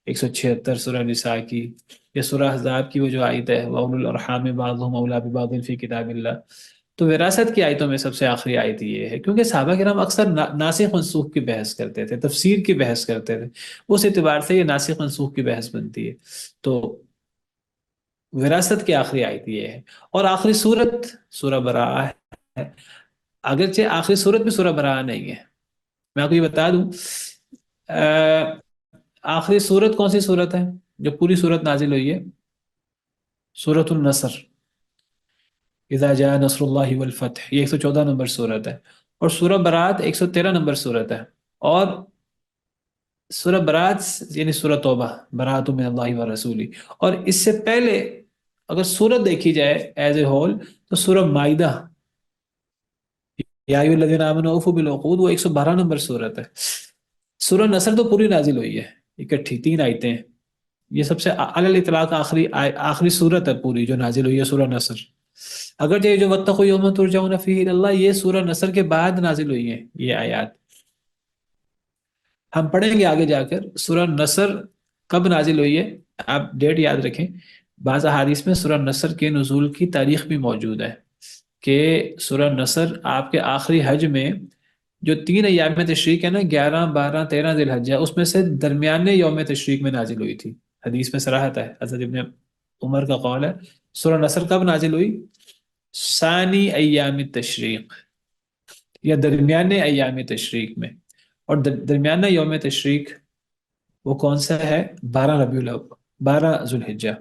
176 سورہ نساء کی، یا سورہ احزاب کی وہ جو آیت ہے وَأُولُو الْأَرْحَامِ بَعْضُهُمْ أَوْلَىٰ بِبَعْضٍ فِي کتاب اللہ. تو وراثت کی آیتوں میں سب سے آخری آیت یہ ہے، کیونکہ صحابہ کرام اکثر ناسخ منسوخ کی بحث کرتے تھے، تفسیر کی بحث کرتے تھے، اس اعتبار سے یہ ناسخ منسوخ کی بحث بنتی ہے. تو وراثت کی آخری آیت یہ ہے. اور آخری صورت سورہ براءہ ہے، اگرچہ آخری صورت بھی سورہ براءہ نہیں ہے. میں آپ کو یہ بتا دوں آخری صورت کون سی صورت ہے جو پوری صورت نازل ہوئی ہے؟ سورۃ النصر، اذا جاء نصر اللہ والفتح، یہ 114 نمبر صورت ہے. اور سورہ برات 113 نمبر صورت ہے. اور سورہ برات یعنی سورہ توبہ، برات من اللہ ورسولہ. اور اس سے پہلے اگر صورت دیکھی جائے ایز اے ہول تو سورہ مائدہ، یا ایھا الذین آمنوا اوفوا بالعقود، وہ 112 نمبر صورت ہے. سورہ نصر تو پوری نازل ہوئی ہے اکٹھی، 3 آیتیں ہیں. یہ سب سے علی الاطلاق آخری صورت ہے پوری جو نازل ہوئی ہے سورہ نصر. اگر یہ جو واتقوا یوما ترجعون فیہ الی اللہ، یہ سورہ نصر کے بعد نازل ہوئی ہیں یہ آیات. ہم پڑھیں گے آگے جا کر سورہ نصر کب نازل ہوئی ہے، آپ ڈیٹ یاد رکھیں. بعض احادیث میں سورہ نصر کے نزول کی تاریخ بھی موجود ہے کہ سورہ نصر آپ کے آخری حج میں جو 3 ایام تشریق ہے نا، 11، 12، 13 ذی الحجہ، اس میں سے درمیانے یوم تشریق میں نازل ہوئی تھی. حدیث میں صراحت ہے، حضرت ابن عمر کا قول ہے. سورہ نصر کب نازل ہوئی؟ ثانی ایام تشریق، یا درمیانے ایام تشریق میں. اور درمیانہ یوم تشریق وہ کون سا ہے؟ 12 ربیع الاول، 12 ذو الحجہ.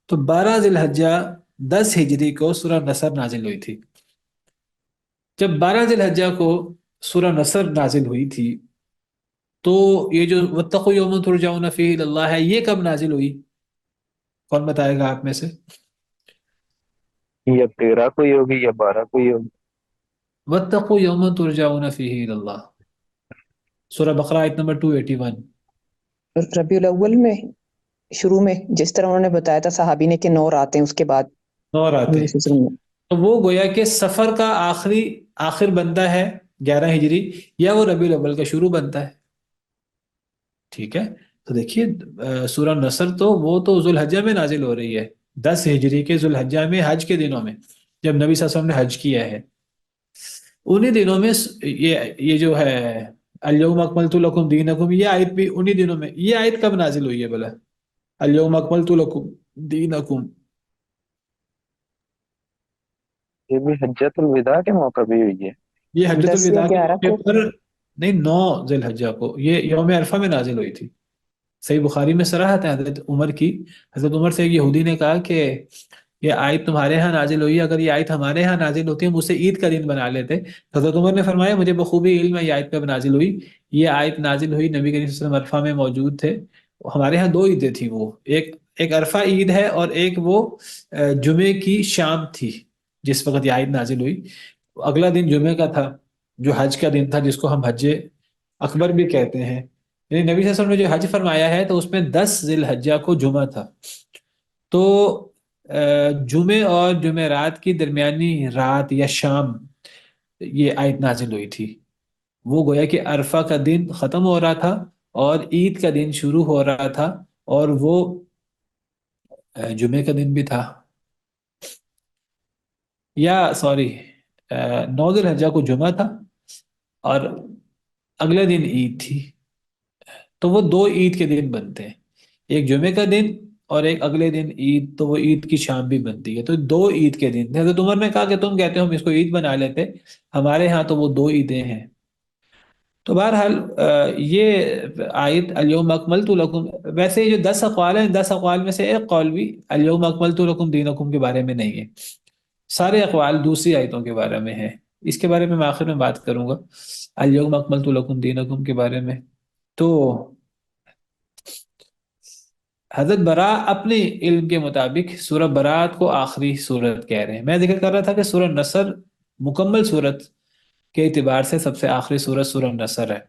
تو 12 ذی الحجہ 10 ہجری کو سورہ نصر نازل ہوئی تھی. جب 12 ذی الحجہ کو سورہ نصر نازل ہوئی تھی تو یہ جو واتقوا یوما ترجعون فیہ الی اللہ ہے، یہ کب نازل ہوئی؟ کون بتائے گا آپ میں سے؟ یا 13 کوئی ہوگی یا 12 کوئی ہوگی. واتقوا یوما ترجعون فیہ الی اللہ، سورہ بقرہ آیت نمبر 281. ربیع الاول میں شروع میں جس طرح انہوں نے بتایا تھا صحابی نے کہ 9 راتیں اس کے بعد اور آتے ہیں تو وہ گویا کہ سفر کا آخر بنتا ہے 11 ہجری، یا وہ ربیع الاول کا شروع بنتا ہے. ٹھیک ہے، تو دیکھیے سورہ نصر تو وہ تو ذو الحجہ میں نازل ہو رہی ہے، 10 ہجری کے ذو الحجہ میں، حج کے دنوں میں، جب نبی صلی اللہ علیہ وسلم نے حج کیا ہے. انہی دنوں میں یہ جو ہے الیوم اکملت لکم دینکم، یہ آیت بھی انہی دنوں میں. یہ آیت کب نازل ہوئی ہے بلا؟ الیوم اکملت لکم دینکم. یہ بھی حجۃ الوداع کے موقع بھی ہوئی ہے. یہ حجۃ 10 یا الوداع کے 11 موقع کو پر نہیں، 9 ذی الحجہ کو، یہ یوم عرفہ میں نازل ہوئی تھی. صحیح بخاری میں صراحت ہے حضرت عمر کی. حضرت عمر سے ایک یہودی نے کہا کہ یہ آیت تمہارے ہاں نازل ہوئی، اگر یہ آیت ہمارے ہاں نازل ہوتی ہم اسے عید کا دن بنا لیتے. حضرت عمر نے فرمایا مجھے بخوبی علم ہے یہ آیت کب نازل ہوئی. یہ آیت نازل ہوئی نبی کریم صلی اللہ علیہ وسلم عرفہ میں موجود تھے. ہمارے ہاں 2 عیدیں تھیں، وہ ایک عرفہ عید ہے اور ایک وہ جمعے کی شام تھی جس وقت یہ آیت نازل ہوئی. اگلا دن جمعے کا تھا جو حج کا دن تھا، جس کو ہم حج اکبر بھی کہتے ہیں. یعنی نبی صلی اللہ علیہ وسلم نے جو حج فرمایا ہے تو اس میں 10 ذی الحجہ کو جمعہ تھا. تو جمعے اور جمعرات کی درمیانی رات یا شام یہ آیت نازل ہوئی تھی. وہ گویا کہ عرفہ کا دن ختم ہو رہا تھا اور عید کا دن شروع ہو رہا تھا، اور وہ جمعے کا دن بھی تھا، یا سوری 9 ذی الحجہ کو جمعہ تھا اور اگلے دن عید تھی، تو وہ 2 عید کے دن بنتے ہیں، ایک جمعے کا دن اور ایک اگلے دن عید، تو وہ عید کی شام بھی بنتی ہے، تو 2 عید کے دن تھے۔ حضرت عمر نے کہا کہ تم کہتے ہو ہم اس کو عید بنا لیتے، ہمارے ہاں تو وہ 2 عیدیں ہیں۔ تو بہرحال یہ آیت الیوم اکملت لکم، ویسے یہ جو 10 اقوال ہیں، 10 اقوال میں سے ایک قول بھی الیوم اکملت لکم دینکم کے بارے میں نہیں ہے، سارے اقوال دوسری آیتوں کے بارے میں ہیں۔ اس کے بارے میں آخر میں بات کروں گا، الیوم اکملت لکم دینکم کے بارے میں۔ تو حضرت برا اپنے علم کے مطابق سورہ برات کو آخری سورت کہہ رہے ہیں۔ میں ذکر کر رہا تھا کہ سورہ نصر مکمل سورت کے اعتبار سے سب سے آخری سورت سورہ نصر ہے،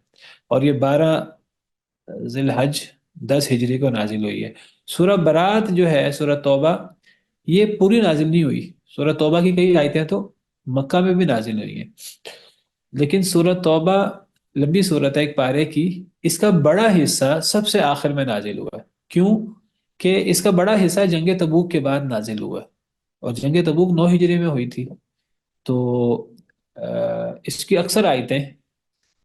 اور یہ 12 ذی الحج 10 ہجری کو نازل ہوئی ہے۔ سورہ برات جو ہے سورہ توبہ، یہ پوری نازل نہیں ہوئی، سورہ توبہ کی کئی آیتیں تو مکہ میں بھی نازل ہوئی ہیں، لیکن سورہ توبہ لمبی صورت ہے ایک پارے کی، اس کا بڑا حصہ سب سے آخر میں نازل ہوا ہے۔ کیوں کہ اس کا بڑا حصہ جنگ تبوک کے بعد نازل ہوا ہے، اور جنگ تبوک 9 ہجری میں ہوئی تھی، تو اس کی اکثر آیتیں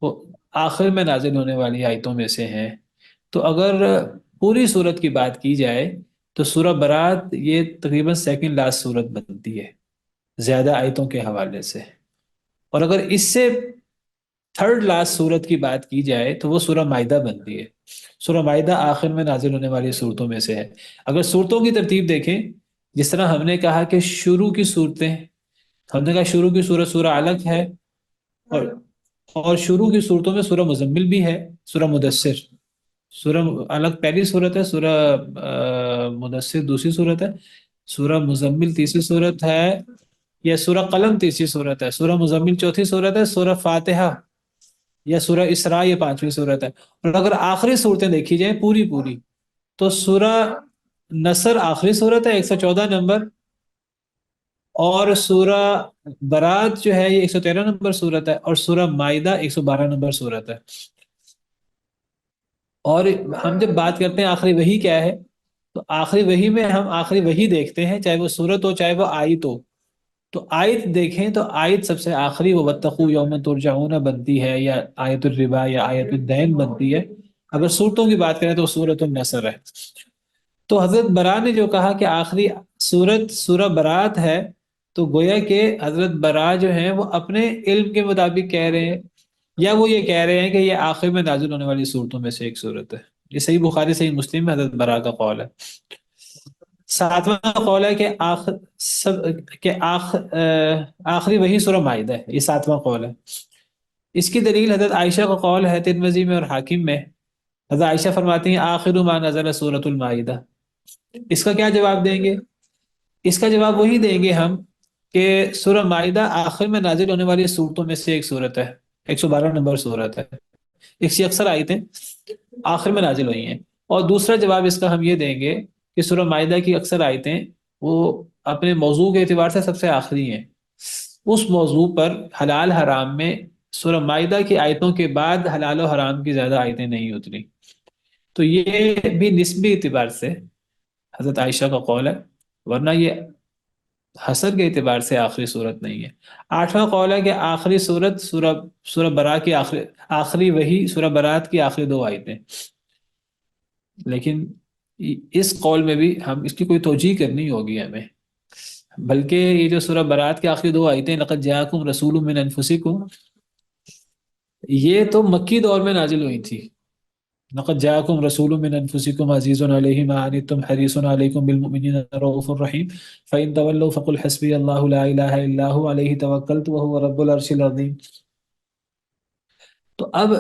وہ آخر میں نازل ہونے والی آیتوں میں سے ہیں۔ تو اگر پوری صورت کی بات کی جائے تو سورہ برات یہ تقریباً سیکنڈ لاسٹ صورت بنتی ہے زیادہ آیتوں کے حوالے سے، اور اگر اس سے تھرڈ لاسٹ صورت کی بات کی جائے تو وہ سورہ مائدہ بنتی ہے۔ سورہ مائدہ آخر میں نازل ہونے والی صورتوں میں سے ہے۔ اگر صورتوں کی ترتیب دیکھیں، جس طرح ہم نے کہا کہ شروع کی صورتیں، ہم نے کہا شروع کی صورت سورہ علق ہے، اور شروع کی صورتوں میں سورہ مزمل بھی ہے، سورہ مدثر، سورہ علق پہلی صورت ہے، سورہ مدثر دوسری صورت ہے، سورہ مزمل تیسری صورت ہے، یا سورہ قلم تیسری صورت ہے، سورہ مزمل چوتھی صورت ہے، سورہ فاتحہ یا سورہ اسراء یہ 5ویں صورت ہے۔ اور اگر آخری صورتیں دیکھی جائیں پوری تو سورہ نصر آخری صورت ہے 114 نمبر، اور سورہ برات جو ہے یہ 113 نمبر صورت ہے، اور سورہ مائدہ 112 نمبر صورت ہے۔ اور ہم جب بات کرتے ہیں آخری وحی کیا ہے، تو آخری وحی میں ہم آخری وحی دیکھتے ہیں، چاہے وہ صورت ہو چاہے وہ آیت ہو۔ تو آیت دیکھیں تو آیت سب سے آخری وہ وَاتَّقُوا يَوْمًا تُرْجَعُونَ بنتی ہے، یا آیت الربا یا آیت الدین بنتی ہے۔ اگر صورتوں کی بات کریں تو سورۃ النصر ہے۔ تو حضرت برا نے جو کہا کہ آخری سورت سورہ برات ہے، تو گویا کہ حضرت برا جو ہیں وہ اپنے علم کے مطابق کہہ رہے ہیں، یا وہ یہ کہہ رہے ہیں کہ یہ آخر میں نازل ہونے والی صورتوں میں سے ایک صورت ہے۔ یہ صحیح بخاری صحیح مسلم میں حضرت برا کا قول ہے۔ 7واں قول ہے کہ آخری وحی سورہ مائدہ ہے، یہ 7واں قول ہے۔ اس کی دلیل حضرت عائشہ کا قول ہے ترمذی میں اور حاکم میں۔ حضرت عائشہ فرماتی ہیں آخر ما نزل سورۃ المائدہ۔ اس کا کیا جواب دیں گے؟ اس کا جواب وہی دیں گے ہم کہ سورہ مائدہ آخر میں نازل ہونے والی صورتوں میں سے ایک صورت ہے، 112 نمبر صورت ہے، اس کی اکثر آیتیں آخر میں نازل ہوئی ہیں۔ اور دوسرا جواب اس کا ہم یہ دیں گے کہ سورہ مائدہ کی اکثر آیتیں وہ اپنے موضوع کے اعتبار سے سب سے آخری ہیں، اس موضوع پر حلال حرام میں سورہ مائدہ کی آیتوں کے بعد حلال و حرام کی زیادہ آیتیں نہیں اتری، تو یہ بھی نسبی اعتبار سے حضرت عائشہ کا قول ہے، ورنہ یہ حسر کے اعتبار سے آخری صورت نہیں ہے۔ 8واں قول ہے کہ آخری صورت سورہ برا کی آخری وحی سورہ برات کی آخری 2 آیتیں، لیکن اس قول میں بھی ہم اس کی کوئی توجیہ کرنی ہوگی ہمیں، بلکہ یہ جو سورہ برات کی آخری 2 آیتیں لقد جاءکم رسول من انفسکم، یہ تو مکی دور میں نازل ہوئی تھی۔ لقد جاءکم رسول من انفسکم عزیز علیہ ما عنتم حریص علیکم بالمؤمنین رؤوف رحیم فإن تولوا فقل حسبی اللہ لا الہ الا هو علیہ توکلت وهو رب العرش العظیم۔ تو اب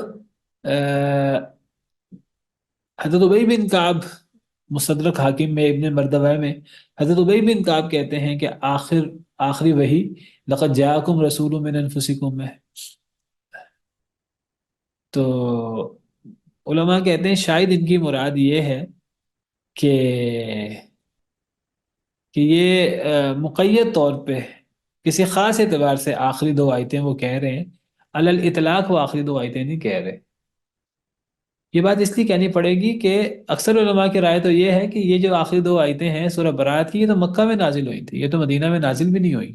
حضرت ابی بن کعب مستدرک حاکم میں ابن مردوہ میں حضرت ابی بن کعب کہتے ہیں کہ آخری وحی لقد جاءکم رسول من انفسکم میں۔ تو علماء کہتے ہیں شاید ان کی مراد یہ ہے کہ یہ مقید طور پہ کسی خاص اعتبار سے آخری 2 آیتیں وہ کہہ رہے ہیں، علی الاطلاق وہ آخری 2 آیتیں نہیں کہہ رہے۔ یہ بات اس لیے کہنی پڑے گی کہ اکثر علماء کی رائے تو یہ ہے کہ یہ جو آخری 2 آیتیں ہیں سورہ برات کی، یہ تو مکہ میں نازل ہوئی تھی، یہ تو مدینہ میں نازل بھی نہیں ہوئی،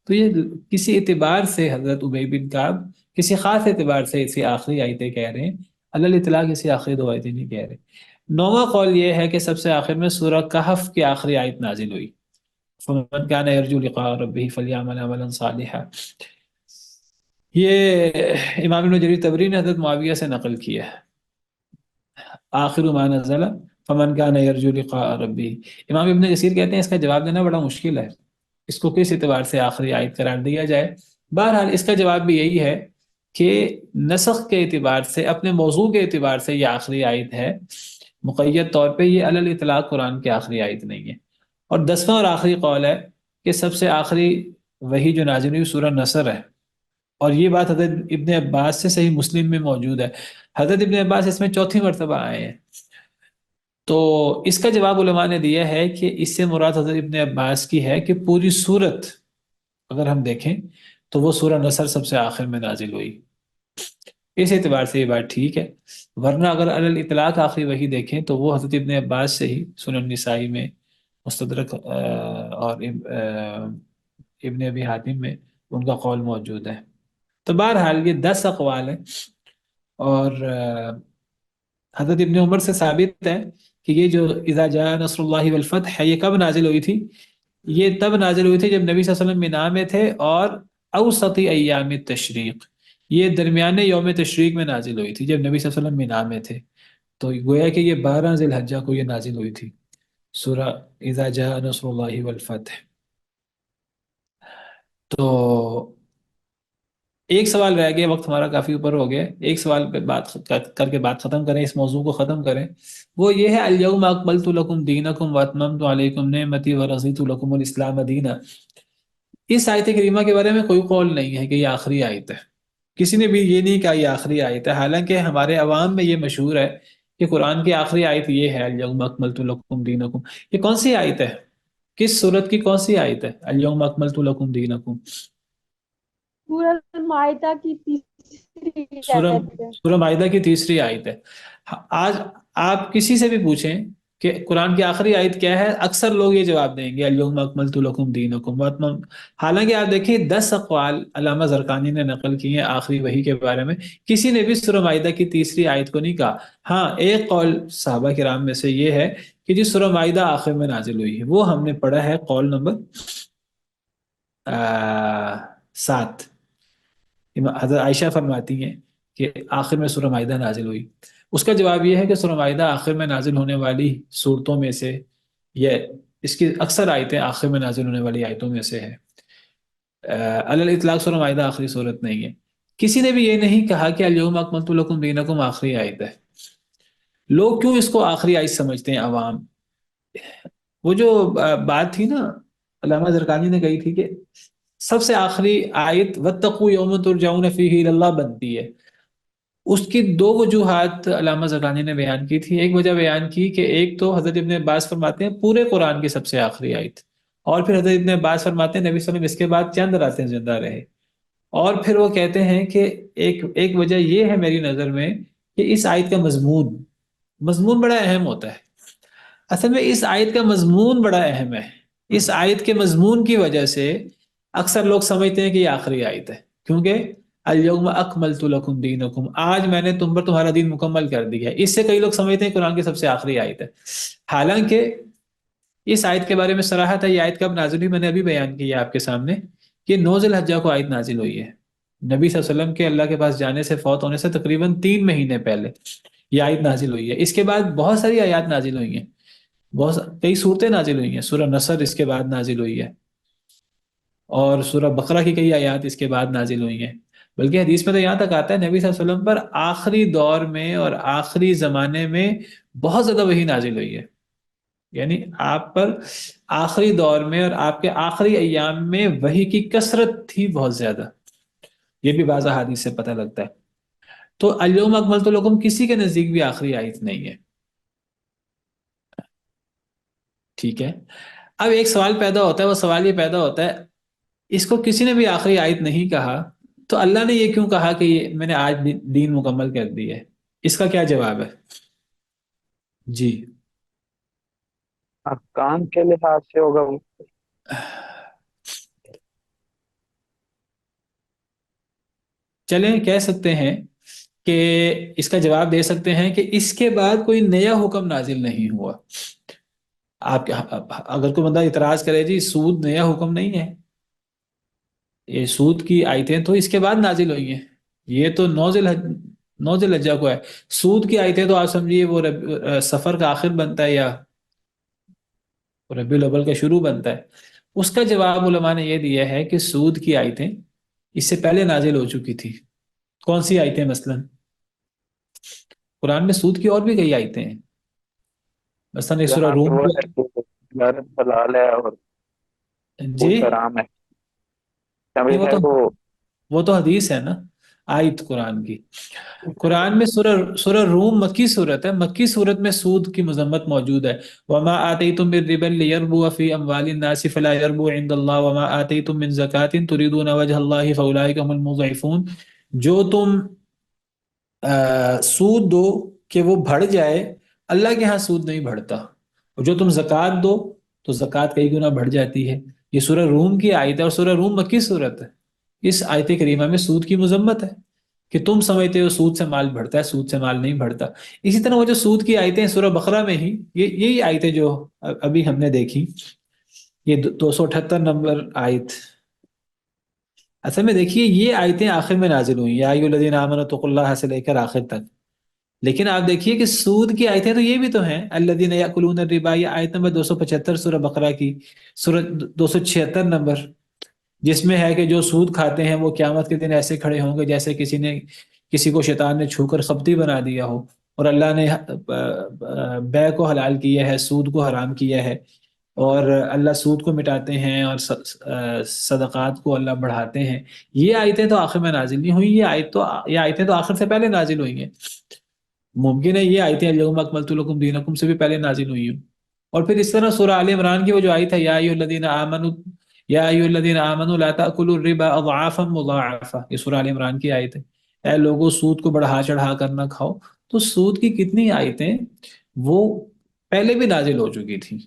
تو یہ کسی اعتبار سے حضرت ابی بن کعب کسی خاص اعتبار سے اسی آخری آیتیں کہہ رہے ہیں، اللہ اطلاق اسی آخری دو آیتیں نہیں کہہ رہے۔ نواں قول یہ ہے کہ سب سے آخر میں سورہ کہف کی آخری آیت نازل ہوئی، فمن كان يرجو لقاء ربه فليعمل عملا صالحا۔ یہ امام ابن جریر طبری نے حضرت معاویہ سے نقل کیا ہے، آخر ما نزل فمن كان يرجو لقاء ربه۔ امام ابن کثیر کہتے ہیں اس کا جواب دینا بڑا مشکل ہے، اس کو کس اعتبار سے آخری آیت قرار دیا جائے۔ بہرحال اس کا جواب بھی یہی ہے کہ نسخ کے اعتبار سے، اپنے موضوع کے اعتبار سے یہ آخری آیت ہے، مقید طور پہ یہ علی الاطلاق قرآن کی آخری آیت نہیں ہے۔ اور 10واں اور آخری قول ہے کہ سب سے آخری وہی جو نازل ہوئی سورہ نصر ہے، اور یہ بات حضرت ابن عباس سے صحیح مسلم میں موجود ہے، حضرت ابن عباس اس میں چوتھی مرتبہ آئے ہیں۔ تو اس کا جواب علماء نے دیا ہے کہ اس سے مراد حضرت ابن عباس کی ہے کہ پوری صورت اگر ہم دیکھیں تو وہ سورہ نصر سب سے آخر میں نازل ہوئی، اس اعتبار سے یہ بات ٹھیک ہے۔ ورنہ اگر علی الاطلاق آخری وہی دیکھیں تو وہ حضرت ابن عباس سے ہی سنن نسائی میں، مستدرک اور ابن ابی حاتم میں ان کا قول موجود ہے۔ تو بہرحال یہ 10 اقوال ہیں، اور حضرت ابن عمر سے ثابت ہے کہ یہ جو اذا جاء نصر اللہ والفتح ہے یہ کب نازل ہوئی تھی؟ یہ تب نازل ہوئی تھی جب نبی صلی اللہ علیہ وسلم مینا میں تھے، اور اوسطی ایام تشریق، یہ درمیانے یوم تشریق میں نازل ہوئی تھی جب نبی صلی اللہ علیہ وسلم مینا میں تھے۔ تو گویا کہ یہ 12 ذی الحجہ کو یہ نازل ہوئی تھی سورہ اذا جاء نصر اللہ والفتح۔ تو ایک سوال رہ گیا، وقت ہمارا کافی اوپر ہو گیا، ایک سوال پہ بات کر کے بات ختم کریں، اس موضوع کو ختم کریں۔ وہ یہ ہے الیوم اکملت لکم دینکم واتممت علیکم نعمتی ورضیت لکم الاسلام دینا۔ اس آیت کریمہ کے بارے میں کوئی قول نہیں ہے کہ یہ آخری آیت ہے، کسی نے بھی یہ نہیں کہا یہ آخری آیت ہے، حالانکہ ہمارے عوام میں یہ مشہور ہے کہ قرآن کی آخری آیت یہ ہے الیوم اکملت لکم دینکم۔ یہ کون سی آیت ہے؟ کس سورت کی کون سی آیت ہے الیوم اکملت لکم دینکم؟ سورۃ مائدہ کی تیسری سورہ آیت ہے۔ سورہ مائدہ کی تیسری آیت ہے۔ آج آپ کسی سے بھی پوچھیں کہ قرآن کی آخری آیت کیا ہے، اکثر لوگ یہ جواب دیں گے الیوم اکملت لکم دینکم واتمم۔ حالانکہ آپ دیکھیں 10 اقوال علامہ زرقانی نے نقل کی ہیں آخری وحی کے بارے میں، کسی نے بھی سورہ مائدہ کی تیسری آیت کو نہیں کہا۔ ہاں ایک قول صحابہ کرام میں سے یہ ہے کہ جی سورہ مائدہ آخر میں نازل ہوئی ہے، وہ ہم نے پڑھا ہے قول نمبر 7۔ حضرت عائشہ فرماتی ہیں کہ آخر میں سورہ مائدہ نازل ہوئی۔ اس کا جواب یہ ہے کہ سورہ مائدہ آخر میں نازل ہونے والی صورتوں میں سے، یہ اس کی اکثر آیتیں آخر میں نازل ہونے والی آیتوں میں سے ہے۔ علی الاطلاق سورہ مائدہ آخری صورت نہیں ہے۔ کسی نے بھی یہ نہیں کہا کہ الیوم اکملت لکم دینکم آخری آیت ہے۔ لوگ کیوں اس کو آخری آیت سمجھتے ہیں عوام؟ وہ جو بات تھی نا علامہ زرقانی نے کہی تھی کہ سب سے آخری آیت وَاتَّقُوا يَوْمًا تُرْجَعُونَ فِيهِ إِلَى اللَّهِ بنتی ہے۔ اس کی دو وجوہات علامہ زرقانی نے بیان کی تھی۔ ایک وجہ بیان کی کہ ایک تو حضرت ابن عباس فرماتے ہیں پورے قرآن کی سب سے آخری آیت، اور پھر حضرت ابن عباس فرماتے ہیں نبی صلی اللہ علیہ وسلم اس کے بعد چند راتیں زندہ رہے، اور پھر وہ کہتے ہیں کہ ایک وجہ یہ ہے میری نظر میں کہ اس آیت کا مضمون بڑا اہم ہوتا ہے۔ اصل میں اس آیت کا مضمون بڑا اہم ہے، اس آیت کے مضمون کی وجہ سے اکثر لوگ سمجھتے ہیں کہ یہ آخری آیت ہے، کیونکہ الیوم اکملت لکم دینکم، آج میں نے تم پر تمہارا دین مکمل کر دیا ہے۔ اس سے کئی لوگ سمجھتے ہیں قرآن کی سب سے آخری آیت ہے، حالانکہ اس آیت کے بارے میں صراحت ہے۔ یہ آیت کب نازل ہوئی میں نے ابھی بیان کی ہے آپ کے سامنے کہ 9 ذی الحجہ کو آیت نازل ہوئی ہے، نبی صلی اللہ علیہ وسلم کے اللہ کے پاس جانے سے، فوت ہونے سے تقریباً 3 مہینے پہلے یہ آیت نازل ہوئی ہے۔ اس کے بعد بہت ساری آیات نازل ہوئی ہیں، کئی صورتیں نازل ہوئی ہیں، سورہ نصر اس کے بعد نازل ہوئی ہے، اور سورہ بقرہ کی کئی آیات اس کے بعد نازل ہوئی ہیں۔ بلکہ حدیث میں تو یہاں تک آتا ہے نبی صلی اللہ علیہ وسلم پر آخری دور میں اور آخری زمانے میں بہت زیادہ وحی نازل ہوئی ہے، یعنی آپ پر آخری دور میں اور آپ کے آخری ایام میں وحی کی کثرت تھی بہت زیادہ، یہ بھی بعض احادیث سے پتہ لگتا ہے۔ تو الیوم اکملت لکم کسی کے نزدیک بھی آخری آیت نہیں ہے، ٹھیک ہے۔ اب ایک سوال پیدا ہوتا ہے، وہ سوال یہ پیدا ہوتا ہے اس کو کسی نے بھی آخری آیت نہیں کہا تو اللہ نے یہ کیوں کہا کہ میں نے آج دین مکمل کر دی ہے؟ اس کا کیا جواب ہے؟ جی کام کے لحاظ سے ہوگا وہ۔ چلیں کہہ سکتے ہیں کہ اس کا جواب دے سکتے ہیں کہ اس کے بعد کوئی نیا حکم نازل نہیں ہوا. آپ اگر کوئی بندہ اعتراض کرے جی سود نیا حکم نہیں ہے، یہ سود کی آیتیں تو اس کے بعد نازل ہوئی ہیں، یہ تو نو ذی الحجہ کو ہے. سود کی آیتیں تو آپ سمجھیے وہ سفر کا آخر بنتا ہے یا ربیع الاول کا شروع بنتا ہے. اس کا جواب علماء نے یہ دیا ہے کہ سود کی آیتیں اس سے پہلے نازل ہو چکی تھی. کون سی آیتیں؟ مثلا قرآن میں سود کی اور بھی کئی آیتیں ہیں. مثلا ایک سورہ جہاں پہ روم وہ ہے کہ تجارت حلال ہے اور جی سود حرام ہے، نہیں، شامل ہے وہ تو حدیث ہے نا، آیت قرآن کی. قرآن میں سورہ روم مکی صورت ہے، مکی صورت میں سود کی مذمت موجود ہے. وما آتیتم من ربا لیربو فی اموال الناس فلا یربو عند اللہ وما آتیتم من زکاة تریدون وجہ اللہ فاولئک هم المضعفون. جو تم سود دو کہ وہ بڑھ جائے، اللہ کے ہاں سود نہیں بڑھتا. اور جو تم زکوٰۃ دو تو زکوٰۃ کئی گنا بڑھ جاتی ہے. یہ سورہ روم کی آیت ہے اور سورہ روم مکی صورت ہے. اس آیت کریمہ میں سود کی مذمت ہے کہ تم سمجھتے ہو سود سے مال بڑھتا ہے، سود سے مال نہیں بڑھتا. اسی طرح وہ جو سود کی آیتیں سورہ بقرہ میں ہی یہی آیتیں جو ابھی ہم نے دیکھی، یہ 278 نمبر آیت، اصل میں دیکھیے یہ آیتیں آخر میں نازل ہوئی، یا ایھا الذین آمنوا اتقوا اللہ سے لے کر آخر تک. لیکن آپ دیکھیے کہ سود کی آیتیں تو یہ بھی تو ہیں، الذین یأکلون الربا، یہ آیت نمبر 275 سورہ بقرہ کی، سورہ 276 نمبر، جس میں ہے کہ جو سود کھاتے ہیں وہ قیامت کے دن ایسے کھڑے ہوں گے جیسے کسی کو شیطان نے چھو کر خبتی بنا دیا ہو، اور اللہ نے بیع کو حلال کیا ہے، سود کو حرام کیا ہے، اور اللہ سود کو مٹاتے ہیں اور صدقات کو اللہ بڑھاتے ہیں. یہ آیتیں تو آخر میں نازل نہیں ہوئی، یہ آیتیں تو آخر سے پہلے نازل ہوئی ہیں. ممکن ہے یہ آیتیں الیوم اکملت لکم دینکم سے بھی پہلے نازل ہوئی ہوں. اور پھر اس طرح سورہ آل عمران کی وہ جو آیت ہے یا ایھا الذین آمنوا لا تأکلوا الربا اضعافا مضاعفہ، یہ سورہ آل عمران کی آیت ہے. اے لوگوں سود کو بڑھا چڑھا کر نہ کھاؤ. تو سود کی کتنی آیتیں وہ پہلے بھی نازل ہو چکی تھی.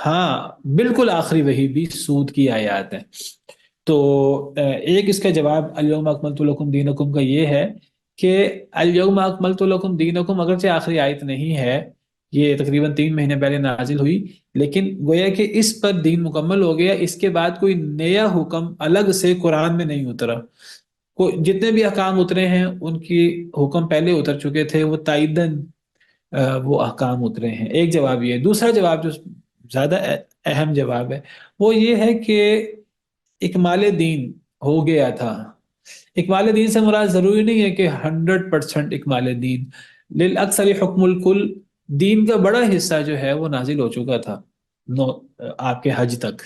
ہاں بالکل آخری وہی بھی سود کی آیات ہیں. تو ایک اس کا جواب الیوم اکملت لکم دینکم کا یہ ہے کہ الیوم اکملت لکم دینکم اگرچہ آخری آیت نہیں ہے، یہ تقریباً 3 مہینے پہلے نازل ہوئی، لیکن گویا کہ اس پر دین مکمل ہو گیا. اس کے بعد کوئی نیا حکم الگ سے قرآن میں نہیں اترا. جتنے بھی احکام اترے ہیں ان کی حکم پہلے اتر چکے تھے، وہ تائیدن وہ احکام اترے ہیں. ایک جواب یہ ہے. دوسرا جواب جو زیادہ اہم جواب ہے وہ یہ ہے کہ اکمال دین ہو گیا تھا. اکمال دین سے مراد ضروری نہیں ہے کہ 100% اکمال دین، للاکثر حکم الکل، دین کا بڑا حصہ جو ہے وہ نازل ہو چکا تھا آپ کے حج تک.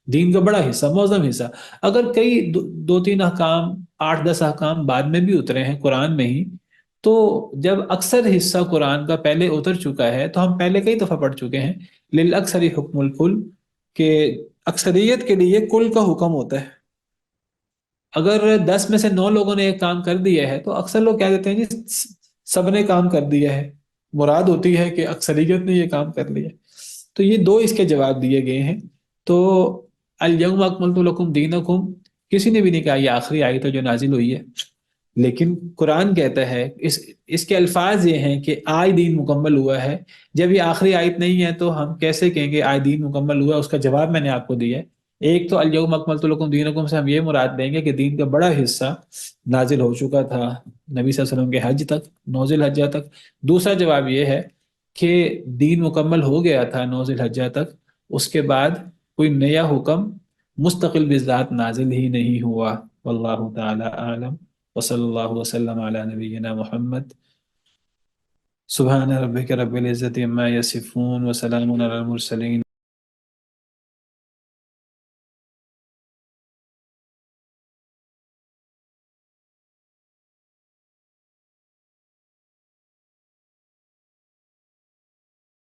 دین کا بڑا حصہ، معظم حصہ، اگر کئی 2-3 احکام 8-10 احکام بعد میں بھی اترے ہیں قرآن میں ہی، تو جب اکثر حصہ قرآن کا پہلے اتر چکا ہے تو ہم پہلے کئی دفعہ پڑھ چکے ہیں للاکثر حکم الکل، کہ اکثریت کے لیے کل کا حکم ہوتا ہے. اگر 10 میں سے 9 لوگوں نے ایک کام کر دیا ہے تو اکثر لوگ کہہ دیتے ہیں جی سب نے کام کر دیا ہے، مراد ہوتی ہے کہ اکثریت نے یہ کام کر لیا. تو یہ 2 اس کے جواب دیے گئے ہیں. تو الیوم اکملت لکم دینکم کسی نے بھی نہیں کہا یہ آخری آیت ہے جو نازل ہوئی ہے، لیکن قرآن کہتا ہے اس کے الفاظ یہ ہیں کہ آج دین مکمل ہوا ہے. جب یہ آخری آیت نہیں ہے تو ہم کیسے کہیں گے آج دین مکمل ہوا؟ اس کا جواب میں نے آپ کو دیا ہے. ایک تو الیوم اکملت لکم دینکم سے ہم یہ مراد دیں گے کہ دین کا بڑا حصہ نازل ہو چکا تھا نبی صلی اللہ علیہ وسلم کے حج تک، 9 ذی الحجہ تک. دوسرا جواب یہ ہے کہ دین مکمل ہو گیا تھا 9 ذی الحجہ تک، اس کے بعد کوئی نیا حکم مستقل بذات نازل ہی نہیں ہوا. واللہ تعالی اعلم، وصلی اللہ وسلم علی نبینا محمد. سبحان ربک رب العزت عما یصفون وسلام علی المرسلین.